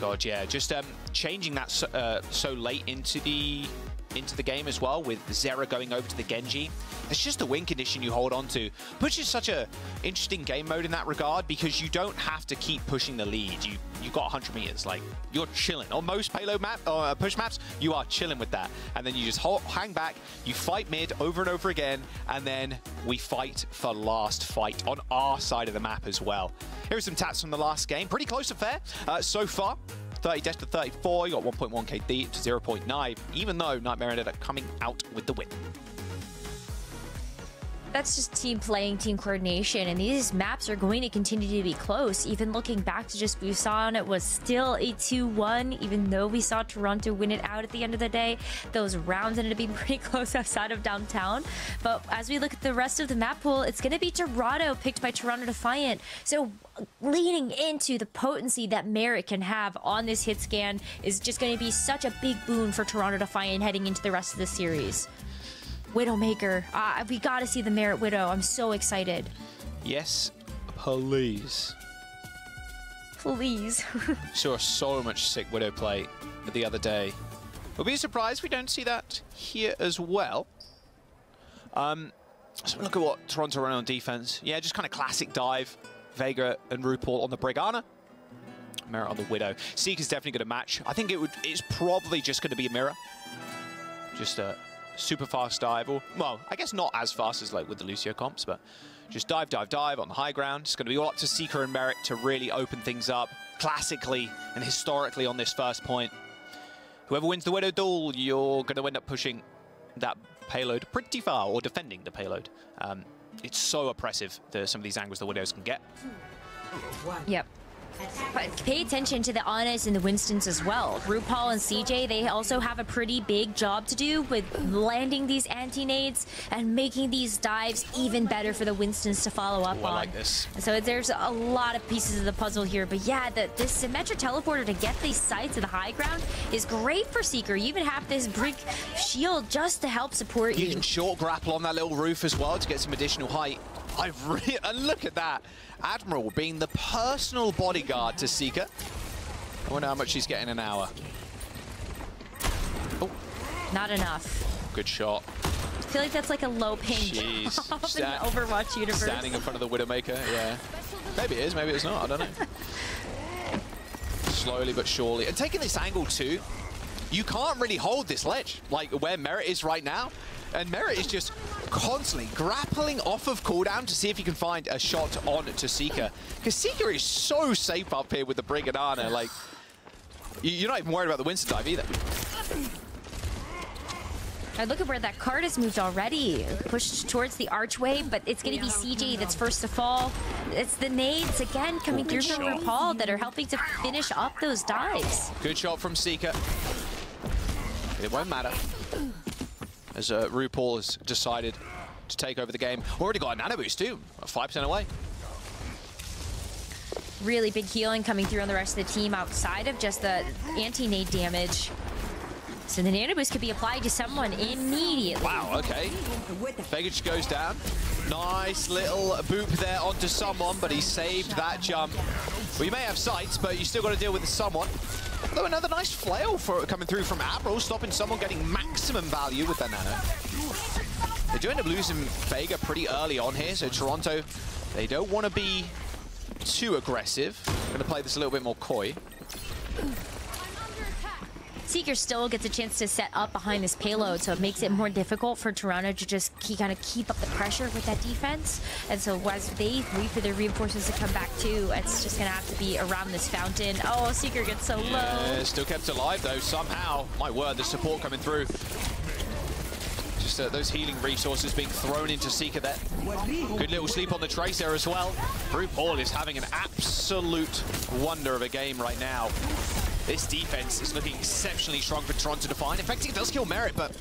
God, yeah, just changing that so late into the game as well, with Zera going over to the Genji. It's just the win condition you hold on to, which is such a interesting game mode in that regard, because you don't have to keep pushing the lead. You got 100 meters, like you're chilling. On most payload map or push maps, you are chilling with that, and then you just hang back, you fight mid over and over again, and then we fight for last fight on our side of the map as well. Here are some tats from the last game. Pretty close to fair so far. 30 deaths to 34, you got 1.1 KD to 0.9, even though Nightmare ended up coming out with the win. That's just team playing, team coordination, and these maps are going to continue to be close. Even looking back to just Busan, it was still a 2-1, even though we saw Toronto win it out at the end of the day. Those rounds ended up being pretty close outside of downtown. But as we look at the rest of the map pool, it's going to be Toronto, picked by Toronto Defiant. So leaning into the potency that Merit can have on this hit scan is just going to be such a big boon for Toronto Defiant heading into the rest of the series. Widowmaker. We gotta see the Merit Widow. I'm so excited. Yes, please. Please. Saw so much sick Widow play the other day. We'll be surprised we don't see that here as well. So look at what Toronto run on defense. Yeah, just kind of classic dive. Vega and RuPaul on the Brigana. Merit on the Widow. Seeker's definitely going to match. I think it's probably just going to be a mirror. Just a super fast dive, or, well, I guess not as fast as like with the Lucio comps, but just dive, dive, dive on the high ground. It's going to be all up to Seeker and Merit to really open things up classically and historically on this first point. Whoever wins the Widow duel, you're going to end up pushing that payload pretty far, or defending the payload. It's so oppressive, some of these angles the Widows can get. Yep. But pay attention to the Annas and the Winstons as well. RuPaul and CJ, they also have a pretty big job to do with landing these anti-nades and making these dives even better for the Winstons to follow up on. I like this. So there's a lot of pieces of the puzzle here. But yeah, this symmetric teleporter to get these sites to the high ground is great for Seeker. You even have this brick shield just to help support you. You can short grapple on that little roof as well to get some additional height. And look at that. Admiral being the personal bodyguard to Seeker. I wonder how much he's getting an hour. Oh. Not enough. Good shot. I feel like that's like a low ping in the Overwatch universe. Standing in front of the Widowmaker, yeah. Maybe it is, maybe it's not, I don't know. Slowly but surely. And taking this angle too, you can't really hold this ledge, like where Merit is right now. And Merit is just constantly grappling off of cooldown to see if he can find a shot on to Seeker. Because Seeker is so safe up here with the Brigandana. Like, you're not even worried about the Winston dive either. And look at where that card has moved already. Pushed towards the archway, but it's going to be CJ that's first to fall. It's the nades, again, coming through from RuPaul that are helping to finish up those dives. Good shot from Seeker. It won't matter, as RuPaul has decided to take over the game. Already got a nano boost too, 5% away. Really big healing coming through on the rest of the team outside of just the anti-nade damage. So the nano boost could be applied to someone immediately. Wow, okay. Vega just goes down. Nice little boop there onto someone, but he saved that jump. Well, you may have sights, but you still got to deal with the someone. Though another nice flail coming through from Admiral, stopping someone getting maximum value with their nano. They do end up losing Vega pretty early on here, so Toronto, they don't want to be too aggressive. They're going to play this a little bit more coy. Seeker still gets a chance to set up behind this payload, so it makes it more difficult for Toronto to just kind of keep up the pressure with that defense. And so as they wait for their reinforcements to come back too, it's just going to have to be around this fountain. Oh, Seeker gets so low. Still kept alive though, somehow. My word, the support coming through. Just those healing resources being thrown into Seeker there. Good little sleep on the Tracer as well. RuPaul is having an absolute wonder of a game right now. This defense is looking exceptionally strong for Toronto Defiant. In fact, it does kill Merit, but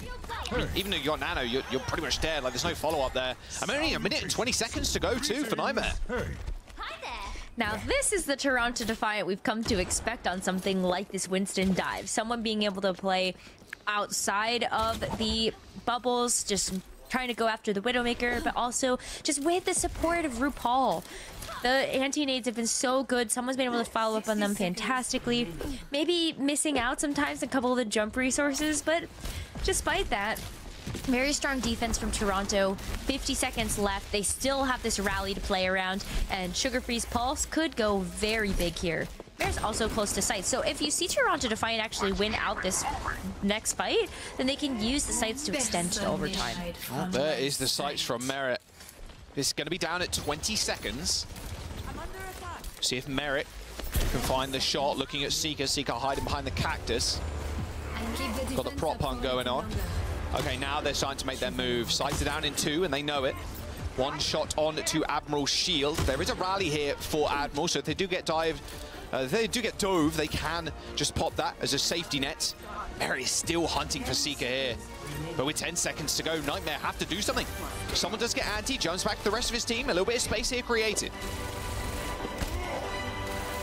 I mean, even though you got Nano, you're pretty much dead. Like, there's no follow-up there. I'm only a minute and 20 seconds to go, too, for Nightmare. Now, this is the Toronto Defiant we've come to expect on something like this Winston dive. Someone being able to play outside of the bubbles, just trying to go after the Widowmaker, but also just with the support of RuPaul. The anti-nades have been so good. Someone's been able to follow up on them fantastically. Maybe missing out sometimes a couple of the jump resources, but despite that, very strong defense from Toronto. 50 seconds left. They still have this rally to play around, and Sugar Free's Pulse could go very big here. There's also close to sight. So if you see Toronto Defiant actually win out this next fight, then they can use the sights to extend to overtime. Oh, there is the sights from Merit. This is going to be down at 20 seconds. See if Merit can find the shot. Looking at Seeker. Seeker hiding behind the cactus. Got the prop hunt going on. Okay, now they're starting to make their move. Sights are down in 2, and they know it. One shot on to Admiral's shield. There is a rally here for Admiral, so if they do get dove, they can just pop that as a safety net. Merit is still hunting for Seeker here. But with 10 seconds to go, Nightmare have to do something. Someone does get anti, jumps back to the rest of his team. A little bit of space here created.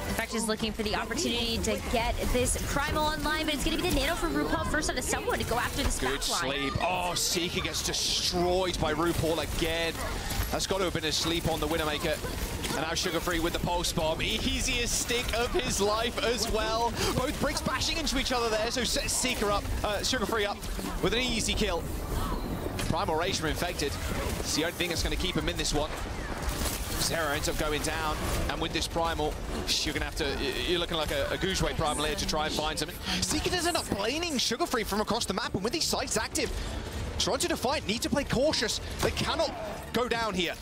Infect is looking for the opportunity to get this Primal online, but it's going to be the Nano from RuPaul first onto someone to go after this Good backline. sleep. Oh, Seeker gets destroyed by RuPaul again. That's got to have been a sleep on the Widowmaker. And now Sugar Free with the pulse bomb. Easiest stick of his life as well. Both bricks bashing into each other there, so sets Seeker up, Sugar Free up with an easy kill. Primal Rage from Infected. It's the only thing that's going to keep him in this one. Zera ends up going down, and with this Primal, you're going to have to, you're looking like a Gouge-Way Primal here to try and find something. Seeker does end up planing Sugar Free from across the map, and with these sights active, Toronto Defiant need to play cautious. They cannot go down here.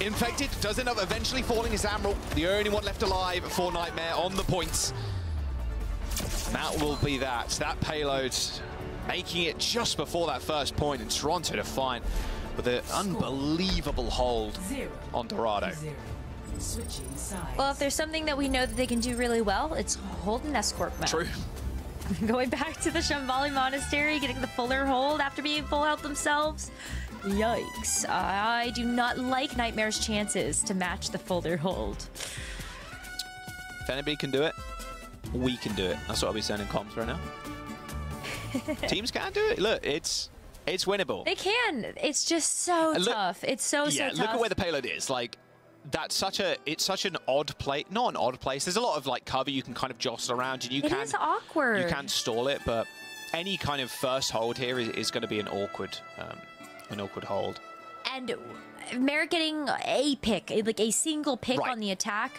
Infected does end up eventually falling as Admiral, the only one left alive for Nightmare on the points. That will be that. That payload making it just before that first point, and Toronto Defiant with an unbelievable hold on Dorado. Well, if there's something that we know that they can do really well, it's hold an escort map. True. Going back to the Shambhali Monastery, getting the fuller hold after being full health themselves. Yikes. I do not like Nightmare's chances to match the fuller hold. If anybody can do it, we can do it. That's what I'll be saying in comms right now. Teams can do it. Look, it's winnable. They can. It's just so tough. It's so tough. Look at where the payload is. Like, it's such an odd place. Not an odd place. There's a lot of like cover you can kind of jostle around, and it is awkward. You can stall it, but any kind of first hold here is going to be an awkward hold. And Merit getting a pick, like a single pick on the attack,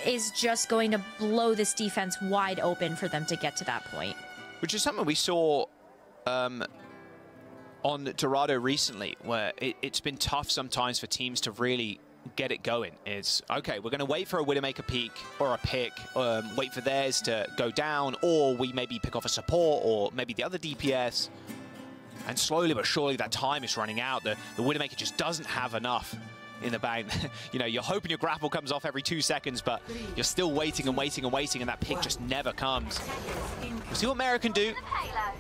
is just going to blow this defense wide open for them to get to that point. Which is something we saw on Dorado recently, where it's been tough sometimes for teams to really get it going. It's, okay, we're going to wait for a Widowmaker peak or a pick, wait for theirs to go down, or we maybe pick off a support, or maybe the other DPS. And slowly but surely that time is running out. The Widowmaker just doesn't have enough in the bank. You know, you're hoping your grapple comes off every 2 seconds, but you're still waiting and waiting and waiting, and that pick just never comes. We'll see what Merit can do.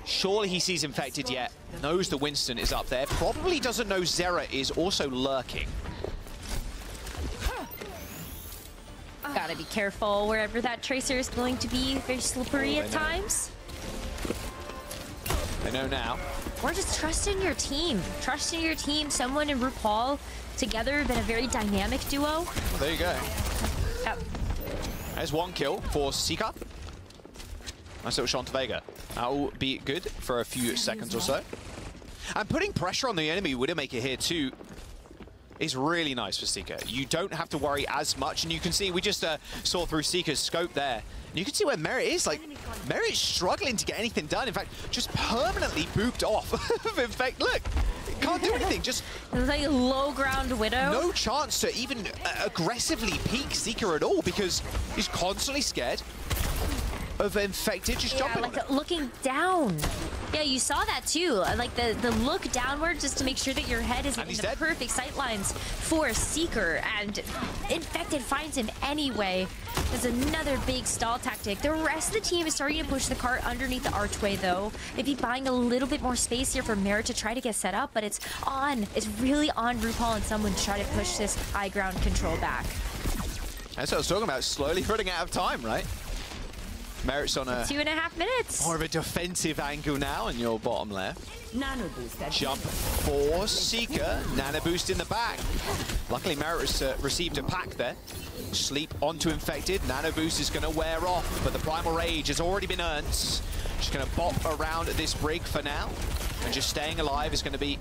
Surely he sees Infected yet. Knows the Winston is up there. Probably doesn't know Zera is also lurking. Gotta be careful wherever that Tracer is going to be. Very slippery at times. They know now. Or just trust in your team. Trust in your team. Someone and RuPaul together have been a very dynamic duo. Well, there you go. Yep. There's one kill for Seeker. Nice little shot to Vega. That will be good for a few seconds or so. And putting pressure on the enemy Widowmaker here too is really nice for Seeker. You don't have to worry as much, and you can see, we just saw through Seeker's scope there. And you can see where Merit is. Like, Merit's struggling to get anything done. In fact, just permanently booped off. In fact, look, can't do anything. Just like a low ground Widow. No chance to even aggressively peek Seeker at all, because he's constantly scared of Infected just jumping. Like looking down. Yeah, you saw that too. Like the look downward just to make sure that your head is in the perfect sight lines for Seeker, and Infected finds him anyway. There's another big stall tactic. The rest of the team is starting to push the cart underneath the archway though. Maybe buying a little bit more space here for Merit to try to get set up, but it's really on RuPaul and someone to try to push this high ground control back. That's what I was talking about, slowly running out of time, right? Merit's on a 2.5 minutes. More of a defensive angle now in your bottom left. Nano boost. Jump for Seeker. Nano boost in the back. Luckily, Merit received a pack there. Sleep onto Infected. Nano boost is going to wear off, but the Primal Rage has already been earned. Just going to bop around this brig for now. And just staying alive is going to be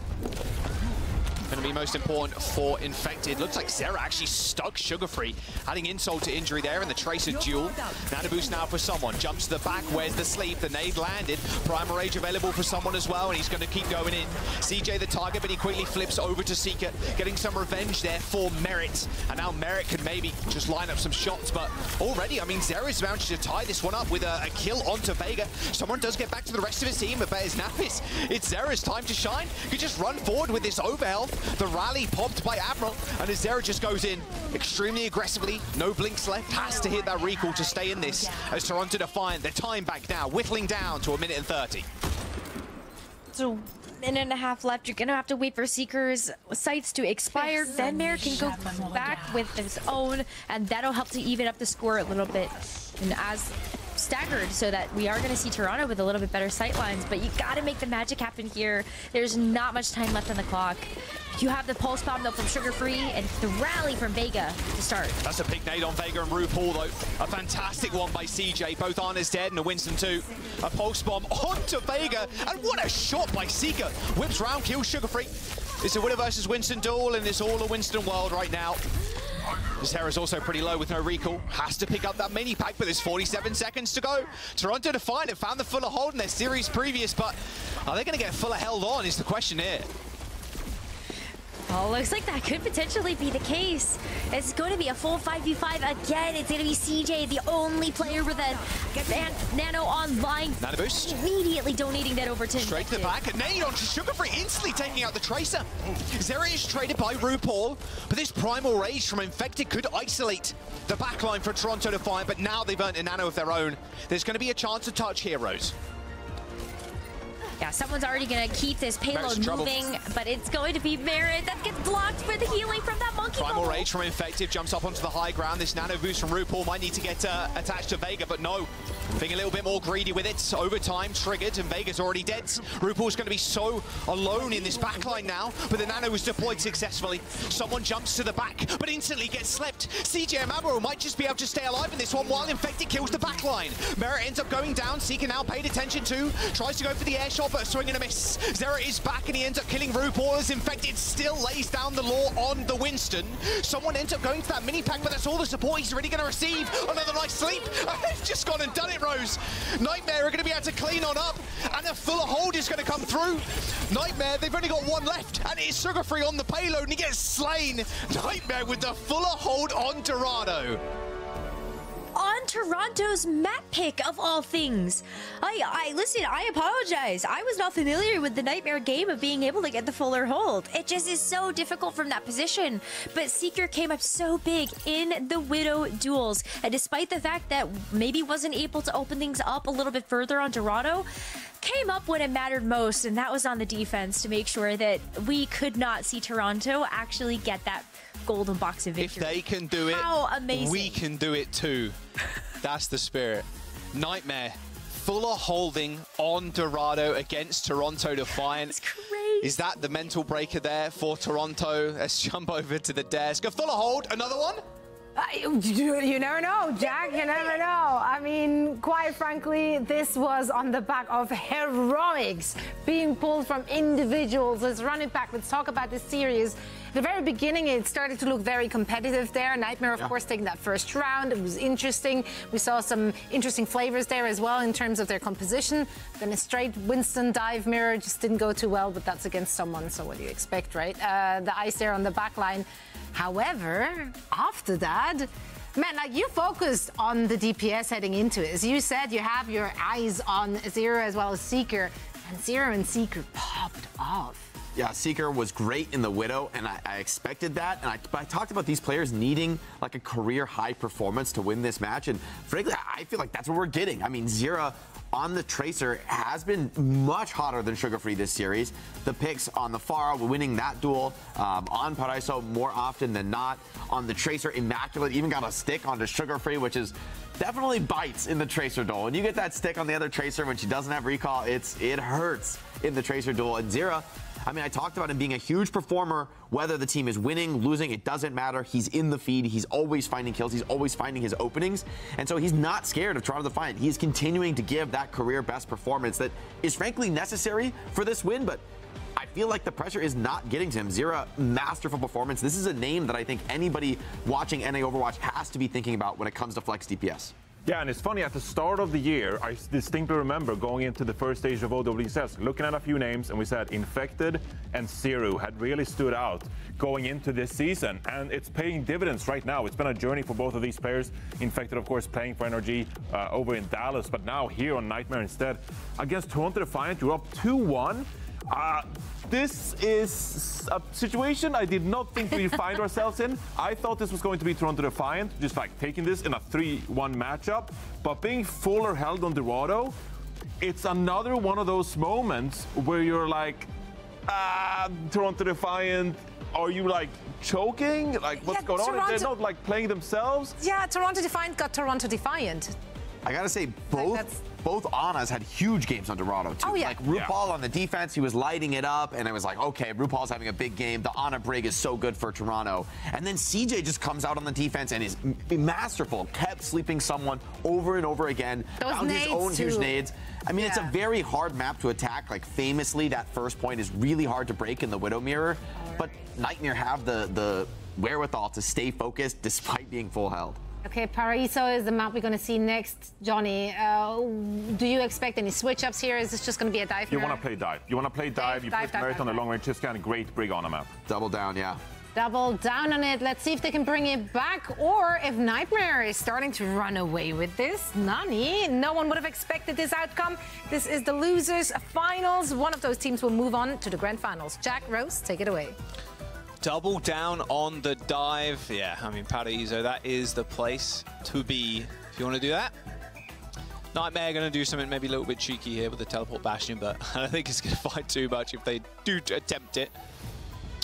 most important for Infected. Looks like Zera actually stuck Sugar-Free, adding insult to injury there in the Tracer duel. Nano boost now for someone. Jumps to the back. Where's the sleep? The nade landed. Primal Rage available for someone as well, and he's going to keep going in. CJ the target, but he quickly flips over to Seeker, getting some revenge there for Merit. And now Merit can maybe just line up some shots, but already, I mean, Zera's managed to tie this one up with a kill onto Vega. Someone does get back to the rest of his team, but it's Napis. It's Zera's time to shine. He just run forward with this overhealth. The rally popped by Admiral, and as Zera just goes in extremely aggressively, no blinks left, has to hit that recall to stay in this, as Toronto Defiant, their time back now, whittling down to 1 minute and 30. So, minute and a half left. You're gonna have to wait for Seeker's sights to expire. Then Merit can go back with his own, and that'll help to even up the score a little bit. And as staggered, so that we are going to see Toronto with a little bit better sight lines, but you got to make the magic happen here. There's not much time left on the clock. You have the pulse bomb though from Sugar-Free and the rally from Vega to start. That's a big nade on Vega and RuPaul though. A fantastic one by CJ. Both Arna's dead and a Winston too. A pulse bomb onto Vega, and what a shot by Seeker. Whips round, kills Sugar-Free. It's a winner versus Winston duel, and it's all a Winston world right now. Zera's also pretty low with no recall. Has to pick up that mini pack, but there's 47 seconds to go. Toronto Defiant have found the Fuller hold in their series previous, but are they going to get Fuller held on is the question here. Oh, looks like that could potentially be the case. It's going to be a full 5v5 again. It's going to be CJ, the only player with a nano online. Nano boost. Immediately donating that over to Straight to the back. A nade onto Sugar-Free, instantly taking out the Tracer. Zera is traded by RuPaul, but this Primal Rage from Infected could isolate the backline for Toronto Defiant, but now they've earned a nano of their own. There's going to be a chance to touch heroes. Yeah, someone's already going to keep this payload moving, but it's going to be Merit that gets blocked for the healing from that monkey. Primal Rage from Infected jumps up onto the high ground. This nano boost from RuPaul might need to get attached to Vega, but no. Being a little bit more greedy with it. Overtime triggered, and Vega's already dead. RuPaul's going to be so alone in this backline now, but the nano was deployed successfully. Someone jumps to the back, but instantly gets slept. CJ and Mabro might just be able to stay alive in this one while Infected kills the backline. Merit ends up going down. Seeker now paid attention to. Tries to go for the air shot, but a swing and a miss. Zera is back, and he ends up killing RuPaul as Infected still lays down the law on the Winston. Someone ends up going for that mini pack, but that's all the support he's really going to receive. Another nice sleep. They've just gone and done it, Rose. Nightmare are going to be able to clean on up, and a Fuller hold is going to come through. Nightmare, they've only got one left, and it's Sugar-Free on the payload, and he gets slain. Nightmare with the Fuller hold on Dorado. On Toronto's map pick of all things. Listen, I apologize. I was not familiar with the Nightmare game of being able to get the Fuller hold. It just is so difficult from that position. But Seeker came up so big in the Widow duels. And despite the fact that maybe wasn't able to open things up a little bit further on Dorado, came up when it mattered most, and that was on the defense to make sure that we could not see Toronto actually get that golden box of victory. If they can do it, how amazing. We can do it too. That's the spirit. Nightmare, Fuller holding on Dorado against Toronto Defiant. That's crazy. Is that the mental breaker there for Toronto? Let's jump over to the desk. A Fuller hold, another one? You never know, Jack. You never know. I mean, quite frankly, this was on the back of heroics being pulled from individuals. Let's run it back. Let's talk about this series. At the very beginning, it started to look very competitive there. Nightmare, of course, taking that first round. It was interesting. We saw some interesting flavors there as well in terms of their composition. Then a straight Winston dive mirror just didn't go too well, but that's against someone, so what do you expect, right? The ice there on the back line. However, after that, man, like you focused on the DPS heading into it. As you said, you have your eyes on Zero as well as Seeker. And Zero and Seeker popped off. Yeah, Seeker was great in the Widow, and I expected that. And I talked about these players needing like a career high performance to win this match. And frankly, I feel like that's what we're getting. I mean, Zero on the Tracer has been much hotter than Sugar Free this series. The picks on the Pharah, winning that duel, on Paraiso more often than not. On the Tracer, Immaculate even got a stick onto Sugar Free, which is definitely bites in the Tracer duel. When you get that stick on the other Tracer when she doesn't have recall, it hurts in the Tracer duel. And Zero, I mean, I talked about him being a huge performer. Whether the team is winning, losing, it doesn't matter. He's in the feed. He's always finding kills. He's always finding his openings. And so he's not scared of Toronto Defiant. He's continuing to give that career best performance that is frankly necessary for this win. But I feel like the pressure is not getting to him. Zero, masterful performance. This is a name that I think anybody watching NA Overwatch has to be thinking about when it comes to flex DPS. Yeah, and it's funny, at the start of the year, I distinctly remember going into the first stage of OWCS, looking at a few names, and we said Infected and Zero had really stood out going into this season. And it's paying dividends right now. It's been a journey for both of these players. Infected, of course, playing for NRG over in Dallas, but now here on Nightmare instead. Against Toronto Defiant, you're up 2-1. This is a situation I did not think we'd find ourselves in. I thought this was going to be Toronto Defiant, just like taking this in a 3-1 matchup. But being fuller held on Dorado, it's another one of those moments where you're like, Toronto Defiant, are you like choking? Like, what's going on? They're not like playing themselves? Yeah, Toronto Defiant got Toronto Defiant. I gotta say, both Anas had huge games on Dorado, too. Oh, yeah. Like, RuPaul on the defense, he was lighting it up, and it was like, okay, RuPaul's having a big game. The Ana Brig is so good for Toronto. And then CJ just comes out on the defense and is masterful, kept sleeping someone over and over again, found his own huge nades. I mean, it's a very hard map to attack. Like, famously, that first point is really hard to break in the Widow Mirror. But Nightmare have the wherewithal to stay focused despite being full held. Okay, Paraiso is the map we're going to see next. Johnny, do you expect any switch-ups here? Is this just going to be a dive? You want to play dive. You want to play dive. You put Merit on the long range. Just kind of great brig on a map. Double down, yeah. Double down on it. Let's see if they can bring it back, or if Nightmare is starting to run away with this. Nani, no one would have expected this outcome. This is the losers finals. One of those teams will move on to the grand finals. Jack, Rose, take it away. Double down on the dive. Yeah, I mean, Paraiso, that is the place to be if you want to do that. Nightmare going to do something maybe a little bit cheeky here with the teleport bastion, but I don't think it's going to fight too much if they do attempt it.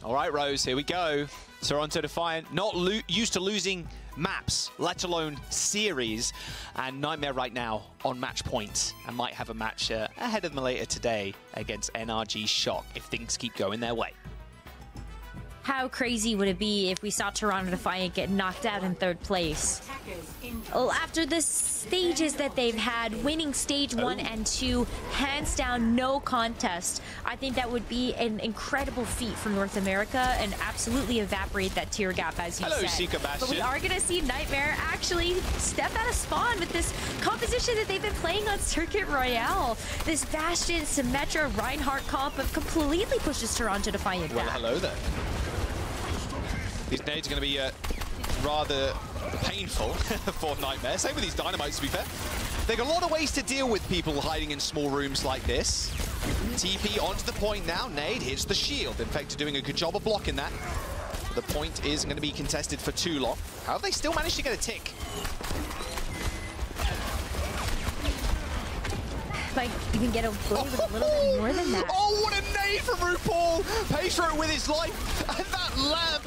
All right, Rose, here we go. Toronto Defiant, not used to losing maps, let alone series. And Nightmare right now on match point and might have a match ahead of them later today against NRG Shock if things keep going their way. How crazy would it be if we saw Toronto Defiant get knocked out in third place? Well, after the stages that they've had, winning stage 1 and 2, hands down, no contest, I think that would be an incredible feat for North America and absolutely evaporate that tier gap, as you said. Seeker Bastion. But we are going to see Nightmare actually step out of spawn with this composition that they've been playing on Circuit Royale. This Bastion, Symmetra, Reinhardt comp completely pushes Toronto Defiant back. Well, hello there. These nades are going to be rather painful for Nightmare. Same with these dynamites, to be fair. They've got a lot of ways to deal with people hiding in small rooms like this. TP onto the point now. Nade hits the shield. Infected doing a good job of blocking that. The point isn't going to be contested for too long. How have they still managed to get a tick? Like, you can get away with a little bit more than that. Oh, what a nade from RuPaul! Pays for it with his life. And that lamp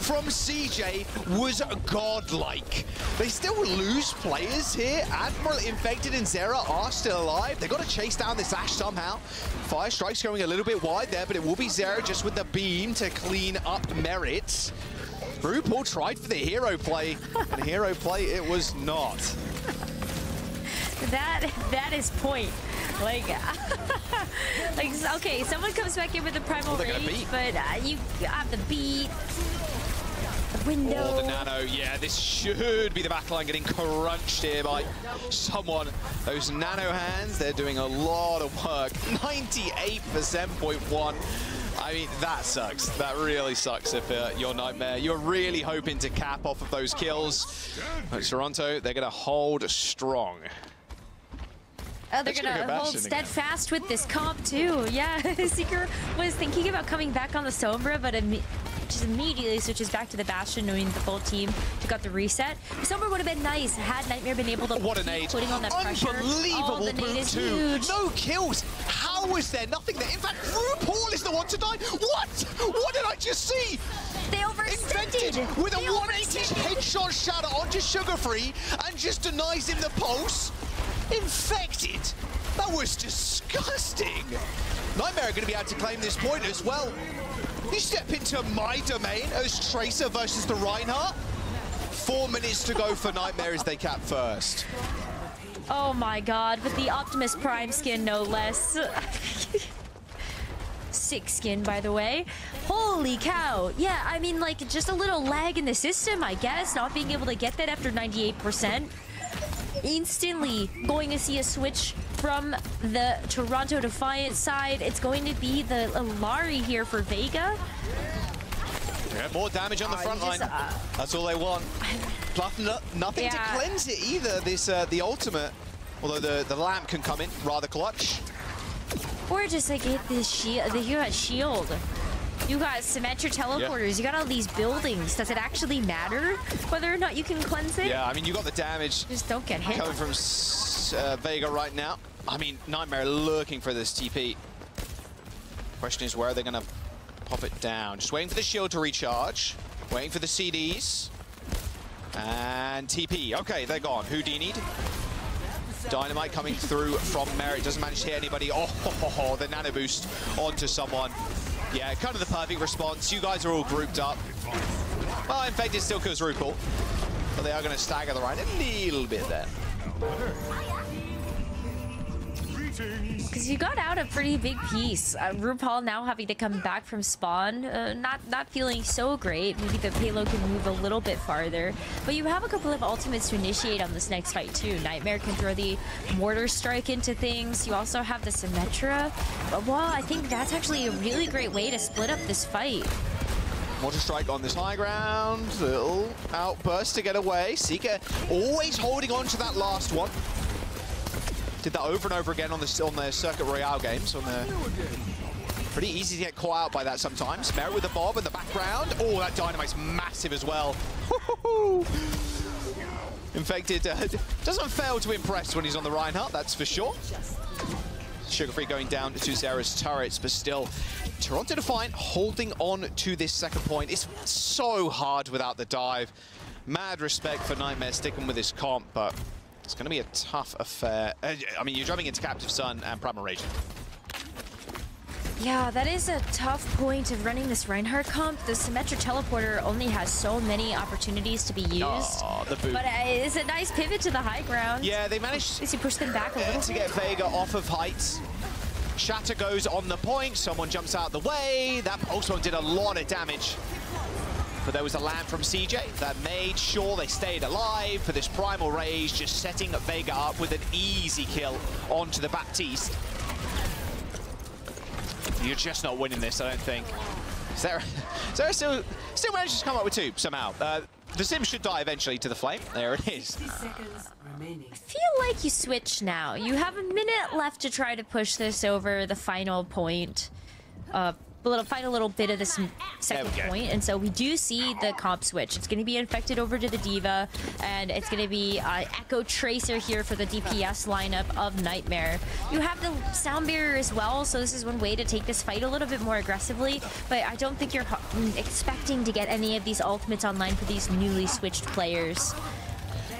from CJ was godlike. They still lose players here. Admiral, Infected, and Zera are still alive. They've got to chase down this Ashe somehow. Fire Strike's going a little bit wide there, but it will be Zera just with the beam to clean up Merit. RuPaul tried for the hero play, and hero play it was not. That is point. Like, okay, someone comes back in with the primal rage, but you have the beat, the window. Oh, the nano, yeah, this should be the backline getting crunched here by someone. Those nano hands, they're doing a lot of work. 98%.1. I mean, that sucks. That really sucks if you're Nightmare. You're really hoping to cap off of those kills. But Toronto, they're going to hold strong. Oh, they're gonna hold steadfast with this comp too. Yeah, Seeker was thinking about coming back on the Sombra, but just immediately switches back to the Bastion, knowing the full team got the reset. The Sombra would have been nice had Nightmare been able to keep putting on that pressure. Unbelievable move too. No kills. How was there nothing there? In fact, RuPaul is the one to die. What? What did I just see? They overextended with a 180 headshot shatter onto Sugar Free and just denies him the pulse. Infected. That was disgusting. Nightmare are going to be able to claim this point as well. You step into my domain as Tracer versus the Reinhardt. 4 minutes to go for Nightmare as they cap first. Oh my god, with the Optimus Prime skin, no less. Sick skin, by the way. Holy cow. Yeah, I mean, like, just a little lag in the system, I guess. Not being able to get that after 98%. Instantly going to see a switch from the Toronto Defiant side. It's going to be the Lari here for Vega. Yeah, more damage on the front line. That's all they want. Plus, nothing to cleanse it either. This the ultimate, although the lamp can come in rather clutch. Or just like hit this shield. You got shield. You got symmetric teleporters. Yeah. You got all these buildings. Does it actually matter whether or not you can cleanse it? Yeah, I mean, you got the damage. Just don't get hit. Coming from Vega right now. I mean, Nightmare looking for this TP. Question is, where are they going to pop it down? Just waiting for the shield to recharge. Waiting for the CDs. And TP. Okay, they're gone. Who do you need? Dynamite coming through from Merit. Doesn't manage to hit anybody. Oh, the nano boost onto someone. Yeah, kind of the perfect response. You guys are all grouped up. Well, Infected still kills RuPaul. But they are going to stagger the right a little bit there. Because you got out a pretty big piece. RuPaul now having to come back from spawn, not feeling so great. Maybe the payload can move a little bit farther. But you have a couple of ultimates to initiate on this next fight too. Nightmare can throw the Mortar Strike into things. You also have the Symmetra. But well, I think that's actually a really great way to split up this fight. Mortar Strike on this high ground. Little outburst to get away. Seeker always holding on to that last one. Did that over and over again on the Circuit Royale games. Pretty easy to get caught out by that sometimes. Merit with the Bob in the background. Oh, that Dynamite's massive as well. Infected doesn't fail to impress when he's on the Reinhardt, that's for sure. Sugar Free going down to Zera's turrets, but still, Toronto Defiant holding on to this second point. It's so hard without the dive. Mad respect for Nightmare sticking with his comp, but it's going to be a tough affair. I mean, you're jumping into Captive Sun and Primal Rage. Yeah, that is a tough point of running this Reinhardt comp. The Symmetric Teleporter only has so many opportunities to be used. Oh, the boot. But it's a nice pivot to the high ground. Yeah, they managed to push them back a little to get Vega off of heights. Shatter goes on the point. Someone jumps out the way. That pulse one did a lot of damage. But there was a land from CJ that made sure they stayed alive for this Primal Rage, just setting Vega up with an easy kill onto the Baptiste. You're just not winning this, I don't think. Zera still manages to come up with two somehow. The Sim should die eventually to the Flame. There it is. I feel like you switch now. You have a minute left to try to push this over the final point. Find a little bit of this second point, and so we do see the comp switch. It's going to be Infected over to the D.Va, and it's going to be Echo Tracer here for the DPS lineup of Nightmare. You have the Sound Barrier as well, so this is one way to take this fight a little bit more aggressively, but I don't think you're expecting to get any of these ultimates online for these newly switched players.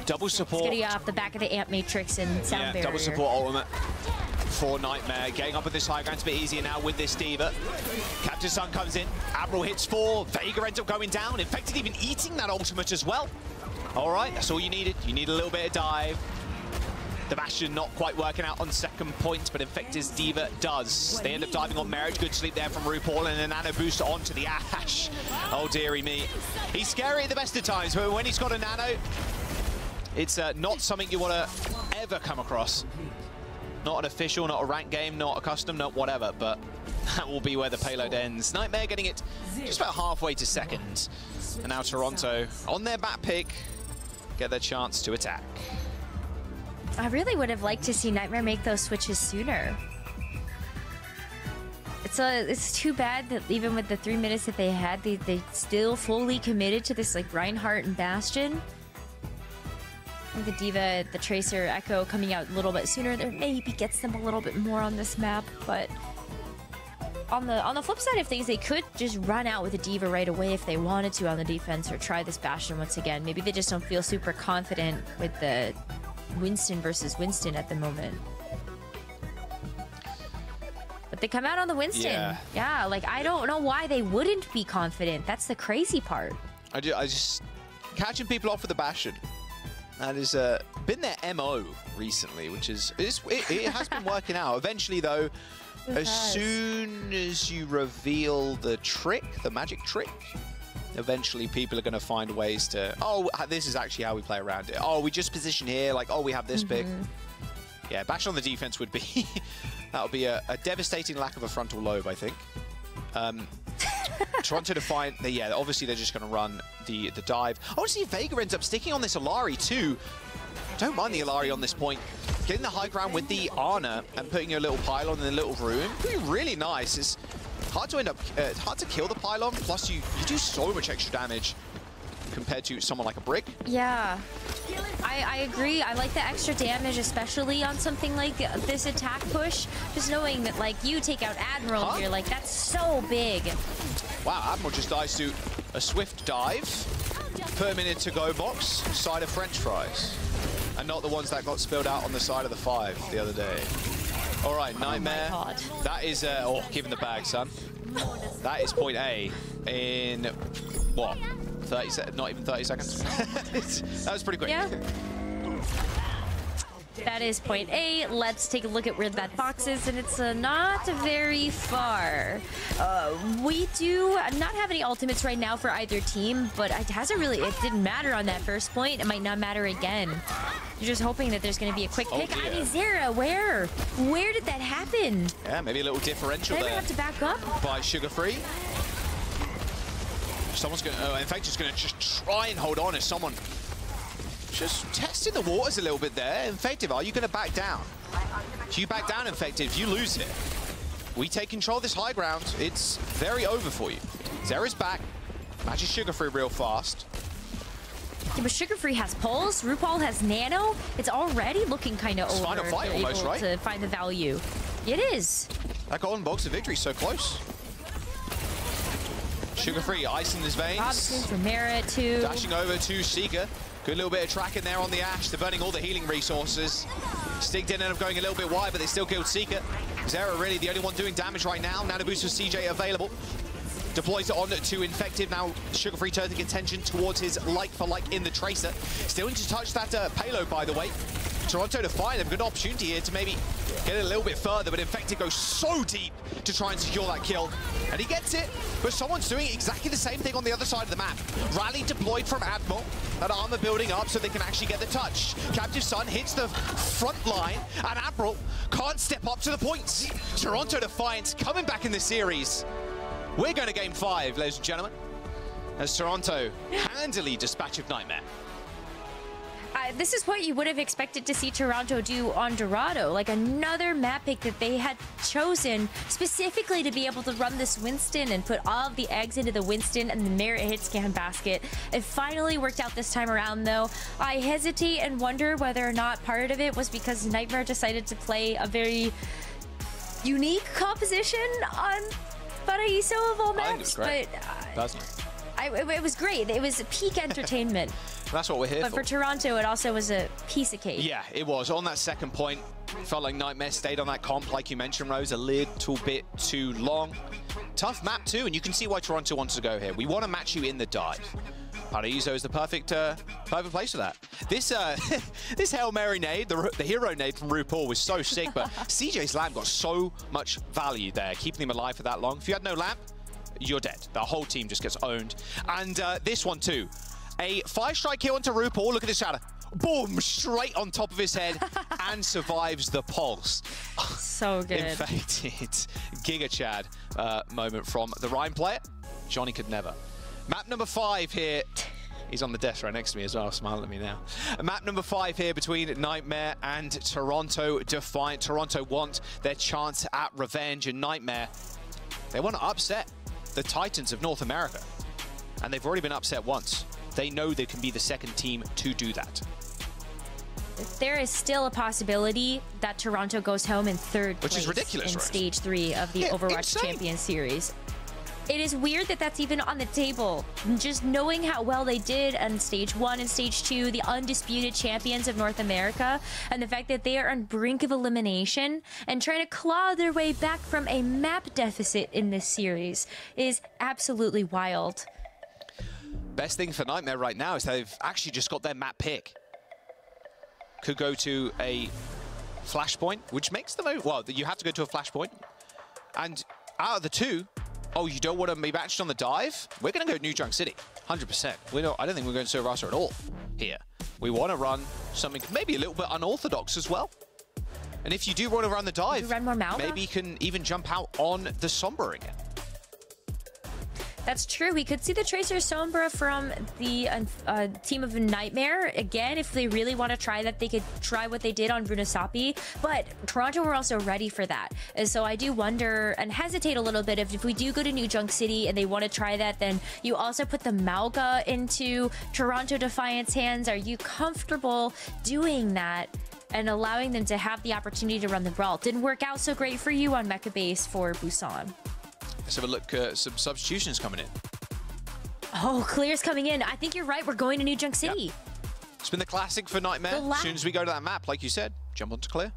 Double support. It's going to be off the back of the Amp Matrix and Sound Barrier. Double support ultimate for Nightmare. Getting up at this high ground, it's a bit easier now with this D.Va. Captain Sun comes in. Admiral hits 4. Vega ends up going down. Infected even eating that ultimate as well. All right, that's all you needed. You need a little bit of dive. The Bastion not quite working out on second point, but Infected's D.Va does. They end up diving on Merit. Good sleep there from RuPaul, and a nano boost onto the Ash. Oh, dearie me. He's scary at the best of times, but when he's got a nano, it's not something you want to ever come across. Not an official, not a ranked game, not a custom, not whatever, but that will be where the payload ends. Nightmare getting it just about halfway to second. And now Toronto, on their back pick, get their chance to attack. I really would have liked to see Nightmare make those switches sooner. It's too bad that even with the 3 minutes that they had, they still fully committed to this like Reinhardt and Bastion. I think the Diva, the Tracer, Echo coming out a little bit sooner there maybe gets them a little bit more on this map, but on the flip side of things, they could just run out with a Diva right away if they wanted to on the defense, or try this Bastion once again. Maybe they just don't feel super confident with the Winston versus Winston at the moment. But they come out on the Winston. Yeah, like I don't know why they wouldn't be confident. That's the crazy part. I just catching people off with the Bastion. That has been their MO recently, which is it has been working out. Eventually, though, as soon as you reveal the trick, the magic trick, eventually people are going to find ways to, oh, this is actually how we play around it. Oh, we just position here, like, oh, we have this big. Yeah, Bash on the defense would be, that would be a devastating lack of a frontal lobe, I think. Toronto Defiant, yeah, obviously they're just going to run the dive. I want to see if Vega ends up sticking on this Alari too. Don't mind the Alari on this point. Getting the high ground with the Ana and putting your little pylon in the little room. Could be really nice. It's hard to it's hard to kill the pylon, plus you do so much extra damage compared to someone like a Brick. Yeah, I agree. I like the extra damage, especially on something like this attack push. Just knowing that, like, you take out Admiral here, like, that's so big. Wow, Admiral just dies to a swift dive. Per minute to go box, side of French fries. And not the ones that got spilled out on the side of the 5 the other day. All right, Nightmare. Oh my God. That is, oh, give him the bag, son. That is point A in, what? 30 seconds, not even 30 seconds. That was pretty quick. Yeah. That is point A. Let's take a look at where that box is, and it's not very far. We do not have any ultimates right now for either team, but it didn't matter on that first point. It might not matter again. You're just hoping that there's going to be a quick pick. I mean, Zera, where did that happen? Yeah, maybe a little differential there. Have to back up by Sugar Free. Someone's going to, in fact, just going to just try and hold on as someone just testing the waters a little bit there. Infective, are you going to back down? If you back down, Infective, you lose it. We take control of this high ground. It's very over for you. Zera's back. Matches Sugar Free real fast. Yeah, but Sugar Free has Pulse, RuPaul has Nano. It's already looking kind of over. Final fight almost, right? To find the value. It is. That golden box of victory so close. Sugar Free, ice in his veins. Robson for Merit too. Dashing over to Seeker. Good little bit of tracking there on the Ashe. They're burning all the healing resources. Stig did end up going a little bit wide, but they still killed Seeker. Zera really the only one doing damage right now. Nano boost for CJ available. Deploys it on to Infective. Now Sugar Free turning attention towards his like-for-like in the Tracer. Still need to touch that payload, by the way. Toronto Defiant have a good opportunity here to maybe get it a little bit further, but Infected goes so deep to try and secure that kill. And he gets it, but someone's doing exactly the same thing on the other side of the map. Rally deployed from Admiral. That armor building up so they can actually get the touch. Captive Sun hits the front line, and Admiral can't step up to the points. Toronto Defiant coming back in the series. We're going to game 5, ladies and gentlemen, as Toronto handily dispatch of Nightmare. This is what you would have expected to see Toronto do on Dorado, like another map pick that they had chosen specifically to be able to run this Winston and put all of the eggs into the Winston, and the Merit hits can basket. It finally worked out this time around, though. I hesitate and wonder whether or not part of it was because Nightmare decided to play a very unique composition on Paraiso of all maps, but it was great. It was peak entertainment. That's what we're here for. But for Toronto, it also was a piece of cake. Yeah, it was. On that second point, felt like Nightmare stayed on that comp, like you mentioned, Rose, a little bit too long. Tough map, too, and you can see why Toronto wants to go here. We want to match you in the dive. Paraiso is the perfect place for that. This this Hail Mary nade, the hero nade from RuPaul was so sick, but CJ's lamp got so much value there, keeping him alive for that long. If you had no lamp, you're dead. The whole team just gets owned. And this one, too. A 5-strike kill onto RuPaul. Look at this shadow. Boom! Straight on top of his head and survives the pulse. So good. Infected. Giga Chad moment from the Rhyme player. Johnny could never. Map number 5 here. He's on the desk right next to me as well, smiling at me now. Map number 5 here between Nightmare and Toronto Defiant. Toronto want their chance at revenge, and Nightmare, they want to upset the Titans of North America. And they've already been upset once. They know they can be the second team to do that. There is still a possibility that Toronto goes home in third place, which is ridiculous, in Rose. Stage 3 of the Overwatch Champions Series. It is weird that that's even on the table. Just knowing how well they did on Stage 1 and Stage 2, the undisputed champions of North America, and the fact that they are on brink of elimination and trying to claw their way back from a map deficit in this series is absolutely wild. Best thing for Nightmare right now is they've actually just got their map pick. Could go to a flashpoint, which makes the move. Well, you have to go to a flashpoint. And out of the two, oh, you don't want to be matched on the dive? We're going to go New Junk City, 100%. I don't think we're going to Rasa at all here. We want to run something maybe a little bit unorthodox as well. And if you do want to run the dive, run more Malga? Maybe you can even jump out on the Sombra again. That's true. We could see the Tracer Sombra from the team of Nightmare. Again, if they really want to try that, they could try what they did on Runasapi. But Toronto were also ready for that. And so I do wonder and hesitate a little bit if we do go to New Junk City and they want to try that, then you also put the Malga into Toronto Defiant's hands. Are you comfortable doing that and allowing them to have the opportunity to run the brawl? Didn't work out so great for you on Mecha Base for Busan. Let's have a look at some substitutions coming in. Oh, Clear's coming in. I think you're right. We're going to New Junk City. Yep. It's been the classic for Nightmare. As soon as we go to that map, like you said, jump onto Clear.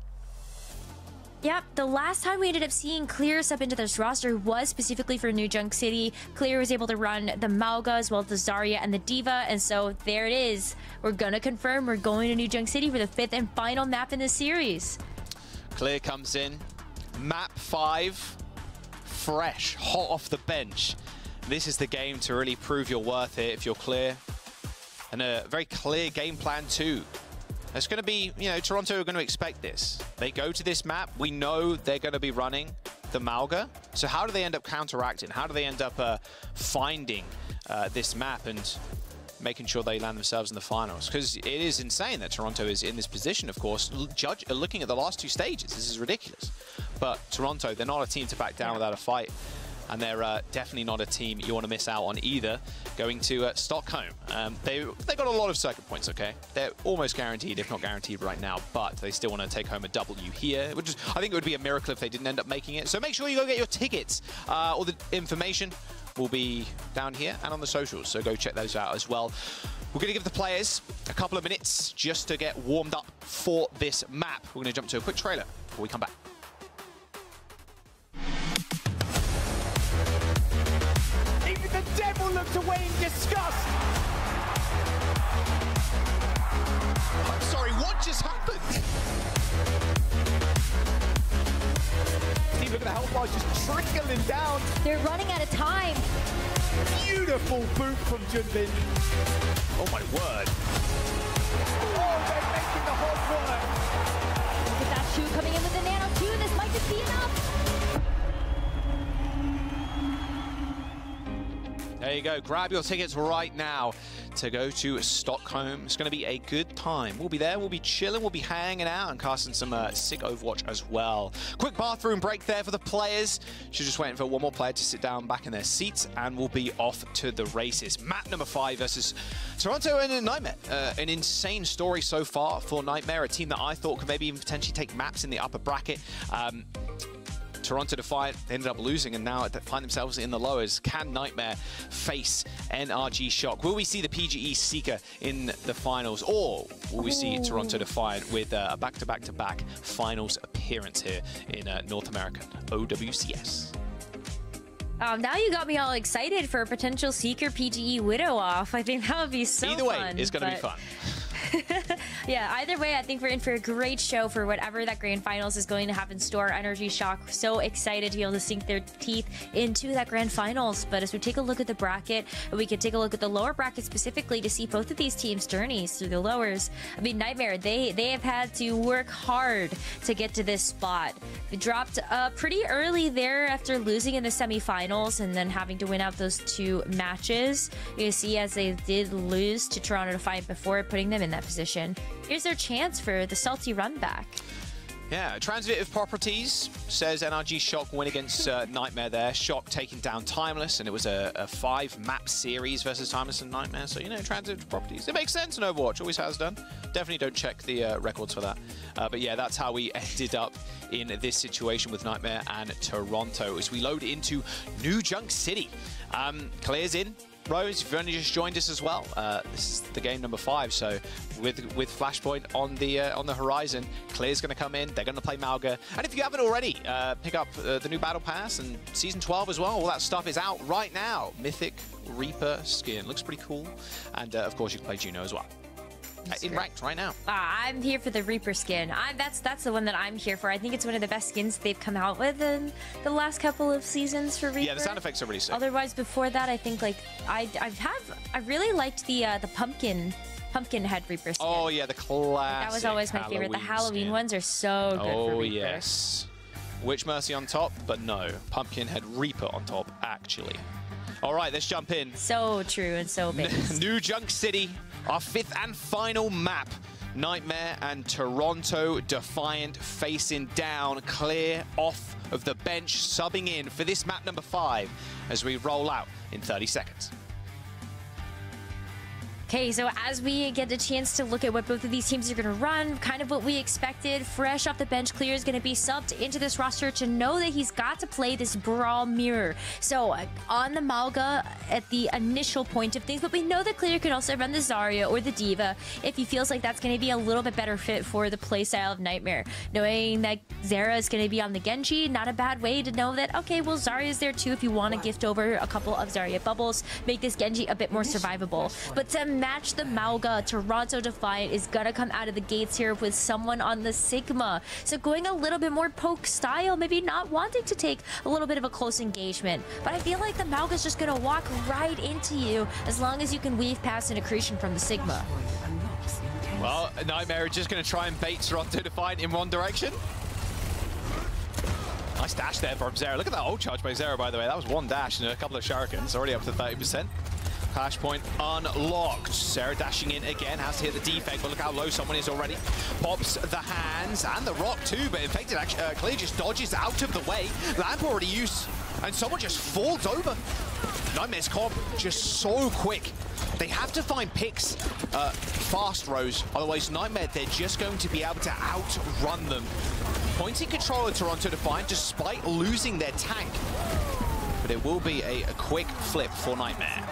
Yep, the last time we ended up seeing Clear sub into this roster was specifically for New Junk City. Clear was able to run the Malga as well as the Zarya and the Diva, and so there it is. We're gonna confirm we're going to New Junk City for the 5th and final map in this series. Clear comes in. Map 5. Fresh, hot off the bench. This is the game to really prove your worth here if you're Clear. And a very clear game plan too. It's going to be, you know, Toronto are going to expect this. They go to this map. We know they're going to be running the Malga. So how do they end up counteracting? How do they end up finding this map and making sure they land themselves in the finals? Because it is insane that Toronto is in this position, of course. Looking at the last 2 stages, this is ridiculous. But Toronto, they're not a team to back down without a fight. And they're definitely not a team you want to miss out on either, going to Stockholm. They got a lot of circuit points, okay? They're almost guaranteed, if not guaranteed right now, but they still want to take home a W here, which is, I think it would be a miracle if they didn't end up making it. So make sure you go get your tickets. All the information will be down here and on the socials, so go check those out as well. We're going to give the players a couple of minutes just to get warmed up for this map. We're going to jump to a quick trailer before we come back. Even the devil looked away in disgust. I'm sorry, what just happened? Steve, look at the health bars just trickling down. They're running out of time. Beautiful boot from Junbin. Oh my word. Oh, they're making the hard work. Look at that shoe coming in with the Nano 2. This might just be enough. There you go. Grab your tickets right now to go to Stockholm. It's going to be a good time. We'll be there. We'll be chilling. We'll be hanging out and casting some sick Overwatch as well. Quick bathroom break there for the players. She's just waiting for one more player to sit down back in their seats, and we'll be off to the races. Map number 5 versus Toronto and Nightmare. An insane story so far for Nightmare, a team that I thought could maybe even potentially take maps in the upper bracket. Toronto Defiant ended up losing and now find themselves in the lowers. Can Nightmare face NRG Shock? Will we see the PGE Seeker in the finals, or will we see Toronto Defiant with a back-to-back-to-back finals appearance here in North American OWCS? Now you got me all excited for a potential Seeker PGE Widow off. I think that would be so fun. Either way, it's going to be fun. Yeah, either way, I think we're in for a great show for whatever that grand finals is going to have in store. Energy Shock, so excited to be able to sink their teeth into that grand finals. But as we take a look at the bracket, we could take a look at the lower bracket specifically to see both of these teams' journeys through the lowers. I mean, Nightmare, they have had to work hard to get to this spot. They dropped pretty early there after losing in the semifinals and then having to win out those 2 matches. You can see as they did lose to Toronto Defiant before, putting them in that position. Here's their chance for the salty run back. Yeah, transitive properties, says NRG Shock win against Nightmare there. Shock taking down Timeless, and it was a 5-map series versus Timeless and Nightmare. So, you know, transitive properties. It makes sense in Overwatch, always has done. Definitely don't check the records for that. But yeah, that's how we ended up in this situation with Nightmare and Toronto as we load into New Junk City. Clear's in. Rose, if you've only just joined us as well, this is the game number 5. So with Flashpoint on the horizon, Clear's going to come in. They're going to play Malga, and if you haven't already, pick up the new Battle Pass and Season 12 as well. All that stuff is out right now. Mythic Reaper skin looks pretty cool, and of course you can play Juno as well. In ranked right now. I'm here for the Reaper skin. That's the one that I'm here for. I think it's one of the best skins they've come out with in the last couple of seasons for Reaper. Yeah, the sound effects are really sick. Otherwise, before that, I think like I really liked the pumpkin head Reaper skin. Oh yeah, the classic. That was always my favorite. The Halloween skin. Ones are so good for Reaper. Oh yes. Witch Mercy on top, but no, Pumpkinhead Reaper on top actually. All right, let's jump in. So true and so big. New Junk City, our 5th and final map. Nightmare and Toronto Defiant facing down. Clear off of the bench, subbing in for this map number 5 as we roll out in 30 seconds. Okay, so as we get a chance to look at what both of these teams are going to run, kind of what we expected, fresh off the bench, Clear is going to be subbed into this roster to know that he's got to play this Brawl mirror. So on the Malga at the initial point of things, but we know that Clear can also run the Zarya or the Diva if he feels like that's going to be a little bit better fit for the playstyle of Nightmare. Knowing that Zera is going to be on the Genji, not a bad way to know that, okay, well, Zarya is there too if you want to gift over a couple of Zarya bubbles, make this Genji a bit more survivable. But to match the Malga, Toronto Defiant is gonna come out of the gates here with someone on the Sigma. So going a little bit more poke style, maybe not wanting to take a little bit of a close engagement. But I feel like the Malga's just gonna walk right into you as long as you can weave past an accretion from the Sigma. Well, Nightmare is just gonna try and bait Toronto Defiant in one direction. Nice dash there from Zera. Look at that ult charge by Zera, by the way. That was one dash and a couple of shurikens, already up to 30%. Flashpoint unlocked. Zera dashing in again, has to hit the defect, but look how low someone is already. Pops the hands and the rock too, but Infected Clear just dodges out of the way. Lamp already used, and someone just falls over. Nightmare's comp just so quick. They have to find picks fast, Rose. Otherwise, Nightmare, they're just going to be able to outrun them. Pointing control of Toronto Defiant despite losing their tank. But it will be a quick flip for Nightmare.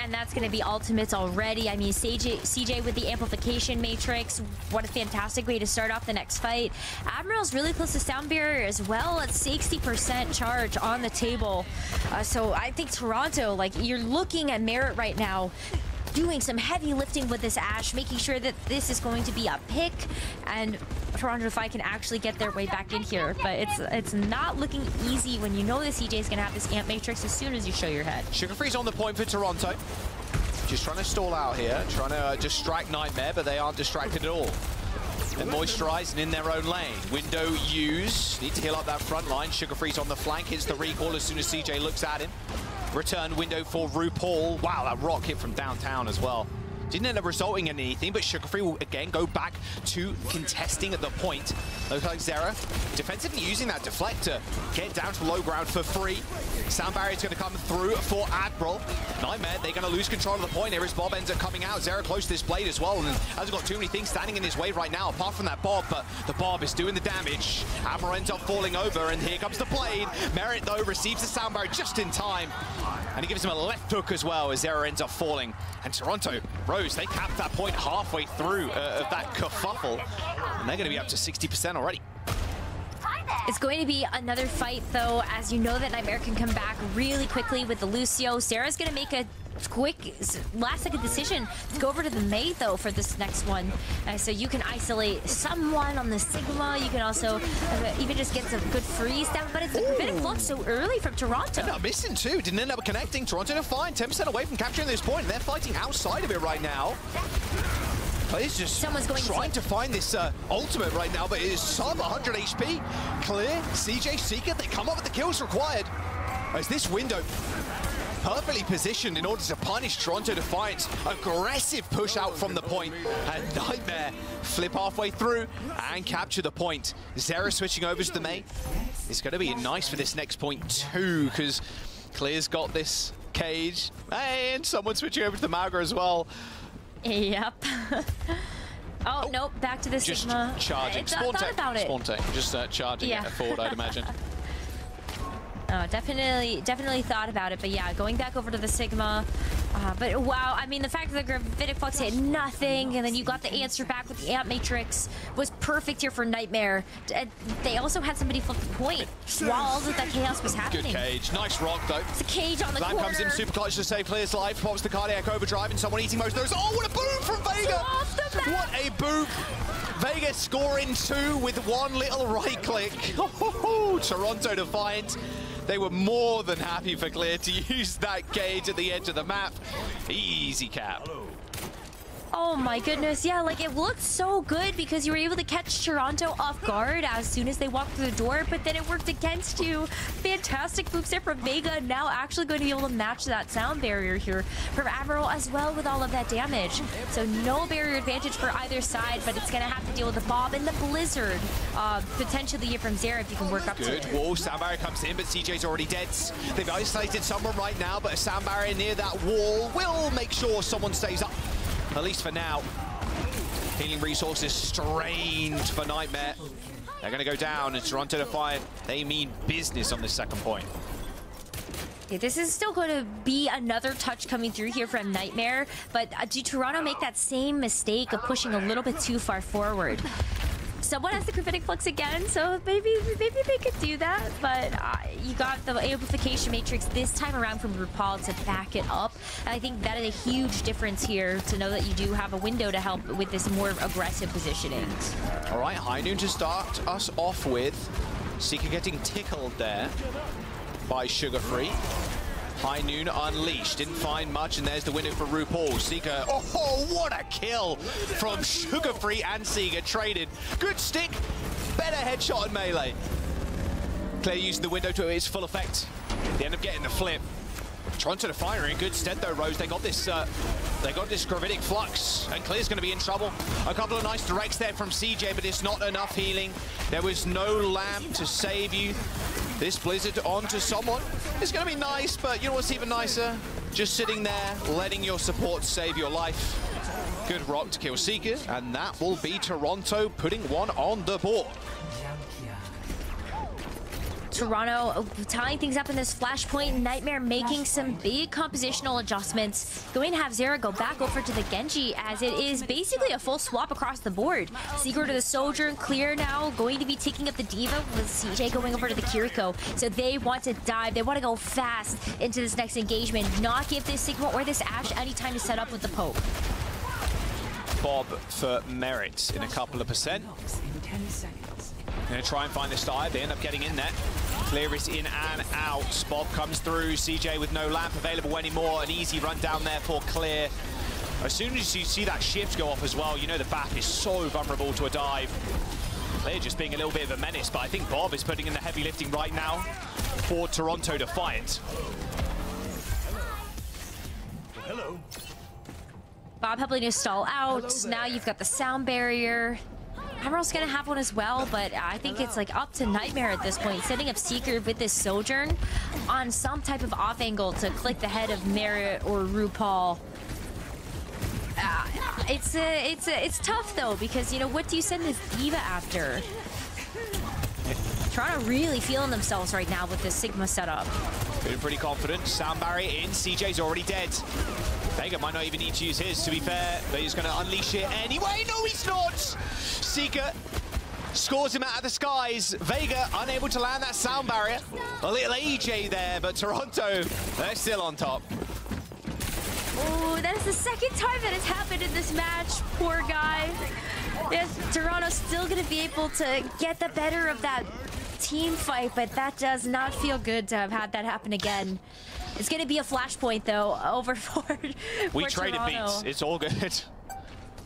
And that's going to be ultimates already. I mean, CJ with the amplification matrix. What a fantastic way to start off the next fight. Admiral's really close to Sound Barrier as well at 60% charge on the table. So I think Toronto, like, you're looking at Merit right now, doing some heavy lifting with this Ashe, making sure that this is going to be a pick, and Toronto Defiant can actually get their way back in here. But it's not looking easy when you know the CJ is going to have this amp matrix as soon as you show your head. Sugar Free's on the point for Toronto. Just trying to stall out here, trying to distract Nightmare, but they aren't distracted at all. They're moisturized and in their own lane. Window use, need to heal up that front line. Sugar Free's on the flank, hits the recall as soon as CJ looks at him. Return window for RuPaul. Wow, that rock hit from downtown as well. Didn't end up resulting in anything, but Sugar Free will again go back to contesting at the point. Looks like Zera defensively using that deflector. Get down to low ground for free. Sound Barrier's going to come through for Admiral. Nightmare, they're going to lose control of the point here as Bob ends up coming out. Zera close to this blade as well, and hasn't got too many things standing in his way right now, apart from that Bob, but the Bob is doing the damage. Admiral ends up falling over, and here comes the blade. Merit, though, receives the Sound Barrier just in time, and he gives him a left hook as well as Zera ends up falling. And Toronto, Rose, they capped that point halfway through of that kerfuffle, and they're going to be up to 60% already. It's going to be another fight, though, as you know that Nightmare can come back really quickly with the Lucio. Sarah's going to make a quick last-second decision to go over to the Mei, though, for this next one. So you can isolate someone on the Sigma. You can also even just get some good freeze down, but it's a bit of flux so early from Toronto. Ended up missing, too. Didn't end up connecting. Toronto Defiant, 10% away from capturing this point. They're fighting outside of it right now. He's just trying to find this ultimate right now, but it is sub 100 HP. Clear, CJ, Seeker, they come up with the kills required. As this window perfectly positioned in order to punish Toronto Defiant's aggressive push out from the point. And Nightmare flip halfway through and capture the point. Zera switching over to the Mei. It's going to be nice for this next point too, because Clear's got this cage. Hey, and someone switching over to the Maga as well. Yep. Oh, nope, back to the just Sigma. Charging. Spawn-tech, just charging it forward, I'd imagine. Oh, definitely thought about it, but yeah, going back over to the Sigma. But wow, I mean, the fact that the Gravitic Flux hit nothing, and then you got the answer back with the Amp Matrix was perfect here for Nightmare. They also had somebody flip the point while all of that chaos was happening. Good cage, nice rock though. It's a cage on the corner. That comes in super clutch to save Clear's life, pops the cardiac overdrive, and someone eating most of those. Oh, what a boom from Vega! What a boom! Vega scoring 2 with one little right click. Toronto Defiant. They were more than happy for Clear to use that cage at the edge of the map. Easy cap. Oh my goodness, yeah, like it looked so good because you were able to catch Toronto off guard as soon as they walked through the door, but then it worked against you. Fantastic moves there from Vega, now actually going to be able to match that sound barrier here from Admiral as well with all of that damage. So no barrier advantage for either side, but it's going to have to deal with the Bob and the Blizzard, potentially here from Zera if you can work up to it. Good wall, sound barrier comes in, but CJ's already dead. They've isolated someone right now, but a sound barrier near that wall will make sure someone stays up. At least for now. Healing resources strained for Nightmare. They're going to go down, and Toronto Defiant, they mean business on this second point. Okay, this is still going to be another touch coming through here from Nightmare, but do Toronto make that same mistake of pushing a little bit too far forward? Someone has the Gravitic Flux again, so maybe they could do that, but you got the amplification matrix this time around from RuPaul to back it up, and I think that is a huge difference here to know that you do have a window to help with this more aggressive positioning. All right, High Noon to start us off with. Seeker getting tickled there by Sugar Free. High Noon unleashed, didn't find much, and there's the window for RuPaul. Seeker, oh, what a kill from Sugar Free and Seeker traded. Good stick, better headshot and melee. Clear using the window to its full effect. They end up getting the flip. Toronto Defiant are in good stead though, Rose. They got this Gravitic Flux, and Clear's going to be in trouble. A couple of nice directs there from CJ, but it's not enough healing. There was no lamp to save you. This Blizzard onto someone. It's going to be nice, but you know what's even nicer? Just sitting there, letting your support save your life. Good rock to kill Seeker, and that will be Toronto putting one on the board. Toronto tying things up in this flashpoint. Nightmare making some big compositional adjustments. Going to have Zera go back over to the Genji as it is basically a full swap across the board. Seeker to the Soldier and Clear now going to be taking up the Diva with CJ going over to the Kiriko. So they want to dive. They want to go fast into this next engagement. Not give this Sigma or this Ashe any time to set up with the poke. Bob for Merit in a couple of percent. Gonna try and find the dive. They end up getting in there. Clear is in and out. Bob comes through. CJ with no lamp available anymore. An easy run down there for Clear. As soon as you see that shift go off as well, you know the BAP is so vulnerable to a dive. Clear just being a little bit of a menace, but I think Bob is putting in the heavy lifting right now for Toronto Defiant. Hello. Bob helping to stall out. Now you've got the sound barrier. Admiral's gonna have one as well, but I think it's like up to Nightmare at this point, setting up Seeker with this Sojourn on some type of off angle to click the head of Merit or RuPaul. It's tough though, because you know, what do you send this Diva after? Toronto really feeling themselves right now with this Sigma setup. Feeling pretty confident. Sound barrier in. CJ's already dead. Vega might not even need to use his, to be fair, but he's going to unleash it anyway. No, he's not! Seeker scores him out of the skies. Vega unable to land that sound barrier. A little AJ there, but Toronto, they're still on top. Oh, that is the second time that has happened in this match. Poor guy. Yes, Toronto's still going to be able to get the better of that team fight, but that does not feel good to have had that happen again. It's going to be a flashpoint, though, over for We traded Toronto. beats. It's all good.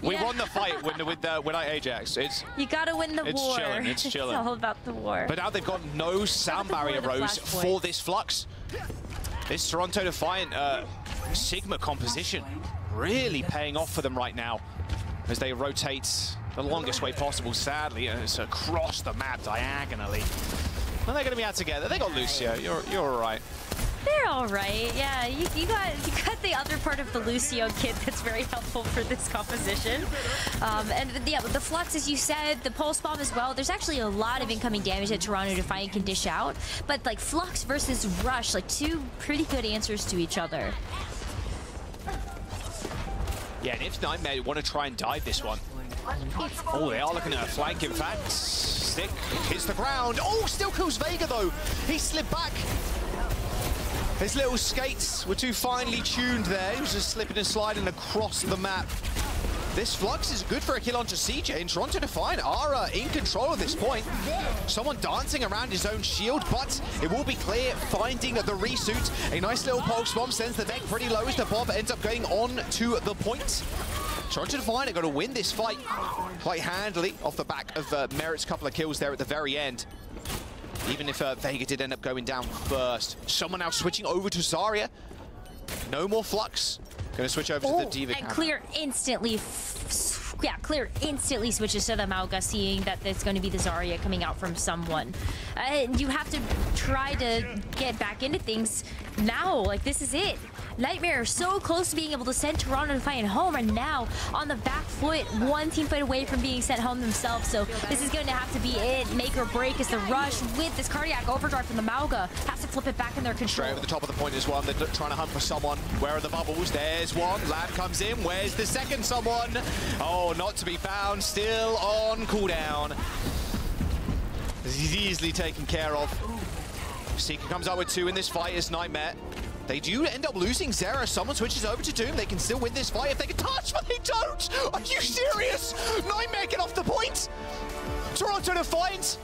We won the fight with our Ajax. You gotta win the war. Chilling. It's chilling. It's all about the war. But now they've got no sound barrier rows for this Flux. This Toronto Defiant Sigma composition really paying off for them right now as they rotate the longest way possible, sadly, and it's across the map diagonally. Well, they're going to be out together. They got Lucio. You're all right. They're all right. Yeah, you got the other part of the Lucio kit that's very helpful for this composition. And yeah, with the Flux, as you said, the Pulse Bomb as well. There's actually a lot of incoming damage that Toronto Defiant can dish out. But like Flux versus Rush, like two pretty good answers to each other. Yeah, and if Nightmare want to try and dive this one. Oh, they are looking at a flank, in fact. Stick hits the ground. Oh, still kills Vega, though. He slipped back. His little skates were too finely tuned there. He was just slipping and sliding across the map. This Flux is good for a kill onto CJ, and Toronto Defiant are in control at this point. Someone dancing around his own shield, but it will be clear, finding the resuit. A nice little pulse bomb sends the deck pretty low as the Bob ends up going on to the point. Toronto Defiant are going to win this fight quite handily off the back of Merit's couple of kills there at the very end. Even if Vega did end up going down first. Someone now switching over to Zarya. No more Flux. Going to switch over to the Diva and camera. Clear instantly, Clear instantly switches to the Mauga, seeing that there's going to be the Zarya coming out from someone. You have to try to get back into things now. Like, this is it. Nightmare so close to being able to send Toronto Defiant home, and now on the back foot, one team fight away from being sent home themselves. So this is going to have to be it, make or break, as the Rush with this cardiac overdrive from the Mauga has to flip it back in their control. Straight over the top of the point is one. They're trying to hunt for someone. Where are the bubbles? There's one. Lab comes in. Where's the second someone? Oh, not to be found. Still on cooldown. He's easily taken care of. Seeker comes out with two in this fight as Nightmare. They do end up losing Zera. Someone switches over to Doom. They can still win this fight if they can touch, but they don't! Are you serious? Nightmare get off the point! Toronto Defiant!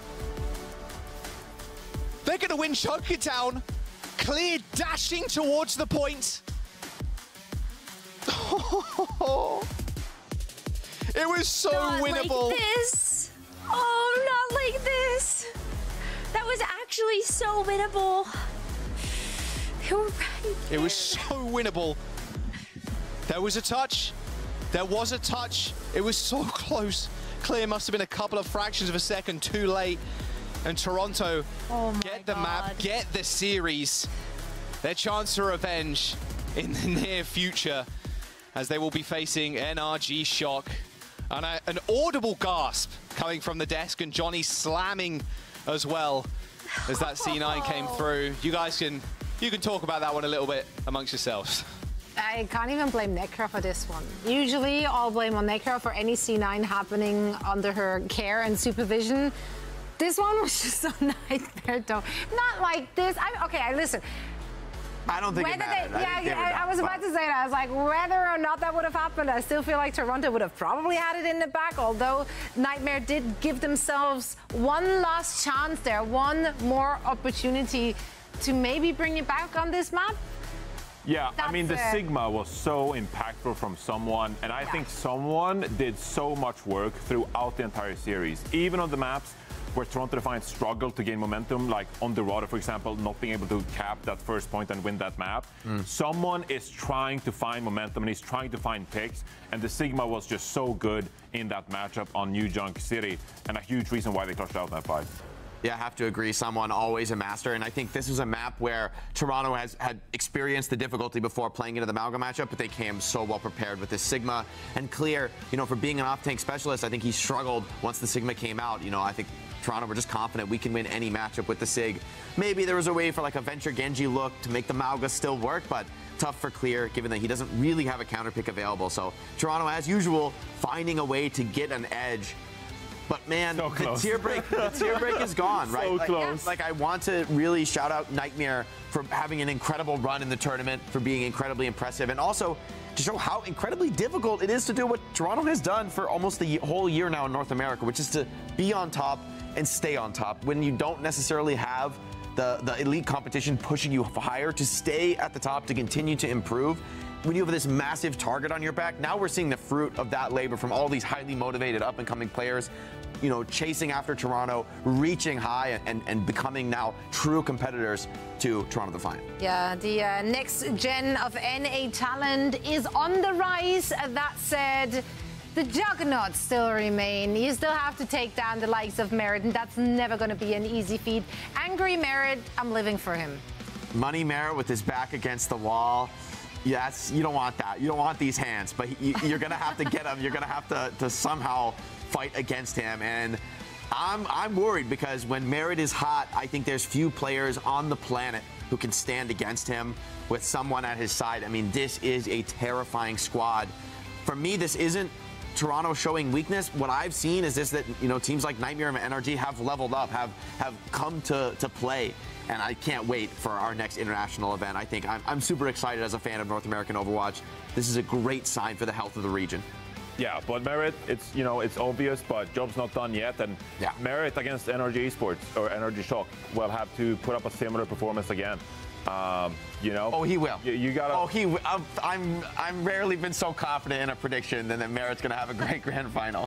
They're going to win Chunkytown. Clear dashing towards the point. It was so not winnable. Like this. Oh, not like this. That was actually so winnable. They were right there. It was so winnable. There was a touch. There was a touch. It was so close. Clear must have been a couple of fractions of a second too late. And Toronto get the map, get the series. Their chance for revenge in the near future, as they will be facing NRG Shock. And an audible gasp coming from the desk, and Johnny slamming as well as that C9 came through. You guys can talk about that one a little bit amongst yourselves. I can't even blame Necra for this one. Usually I'll blame on Necra for any C9 happening under her care and supervision. This one was just a nightmare, though. Not like this. Listen. I don't think it mattered. I was about to say that. I was like, whether or not that would have happened, I still feel like Toronto would have probably had it in the back, although Nightmare did give themselves one last chance there, one more opportunity to maybe bring it back on this map. Yeah, I mean, the Sigma was so impactful from someone, and I think someone did so much work throughout the entire series, even on the maps where Toronto Defiant struggled to gain momentum, like on the Dorado, for example, not being able to cap that first point and win that map. Someone is trying to find momentum, and he's trying to find picks, and the Sigma was just so good in that matchup on New Junk City, and a huge reason why they clutched out that fight. Yeah, I have to agree. Someone always a master, and I think this was a map where Toronto had experienced the difficulty before playing into the Malga matchup, but they came so well prepared with this Sigma. And Clear, for being an off-tank specialist, I think he struggled once the Sigma came out. I think Toronto were just confident we can win any matchup with the Sig. Maybe there was a way for like a Venture Genji look to make the Malga still work, but tough for Clear, given that he doesn't really have a counter pick available. So Toronto, as usual, finding a way to get an edge. But man, So the close. tier break is gone, right? So Like, close. like I want to really shout out Nightmare for having an incredible run in the tournament, for being incredibly impressive, and also to show how incredibly difficult it is to do what Toronto has done for almost the whole year now in North America, which is to be on top and stay on top when you don't necessarily have the elite competition pushing you higher, to stay at the top, to continue to improve. When you have this massive target on your back, now we're seeing the fruit of that labor from all these highly motivated up-and-coming players, you know, chasing after Toronto, reaching high, and becoming now true competitors to Toronto Defiant. Yeah, the next gen of NA talent is on the rise. That said, the juggernauts still remain. You still have to take down the likes of Merit, and that's never going to be an easy feat. Angry Merit, I'm living for him. Money Merit with his back against the wall. Yes, you don't want that. You don't want these hands, but you're going to have to get him. You're going to have to somehow fight against him. And I'm worried because when Merit is hot, I think there's few players on the planet who can stand against him with someone at his side. I mean, this is a terrifying squad. For me, this isn't Toronto showing weakness. What I've seen is this, that, you know, teams like Nightmare and NRG have leveled up, have come to play. And I can't wait for our next international event. I think I'm super excited as a fan of North American Overwatch. This is a great sign for the health of the region. Yeah, but Merit, it's, you know, it's obvious, but job's not done yet. And Yeah. Merit against NRG Esports or NRG Shock will have to put up a similar performance again. You know. Oh, he will. You gotta. Oh, I'm rarely been so confident in a prediction than that Merit's going to have a great grand final.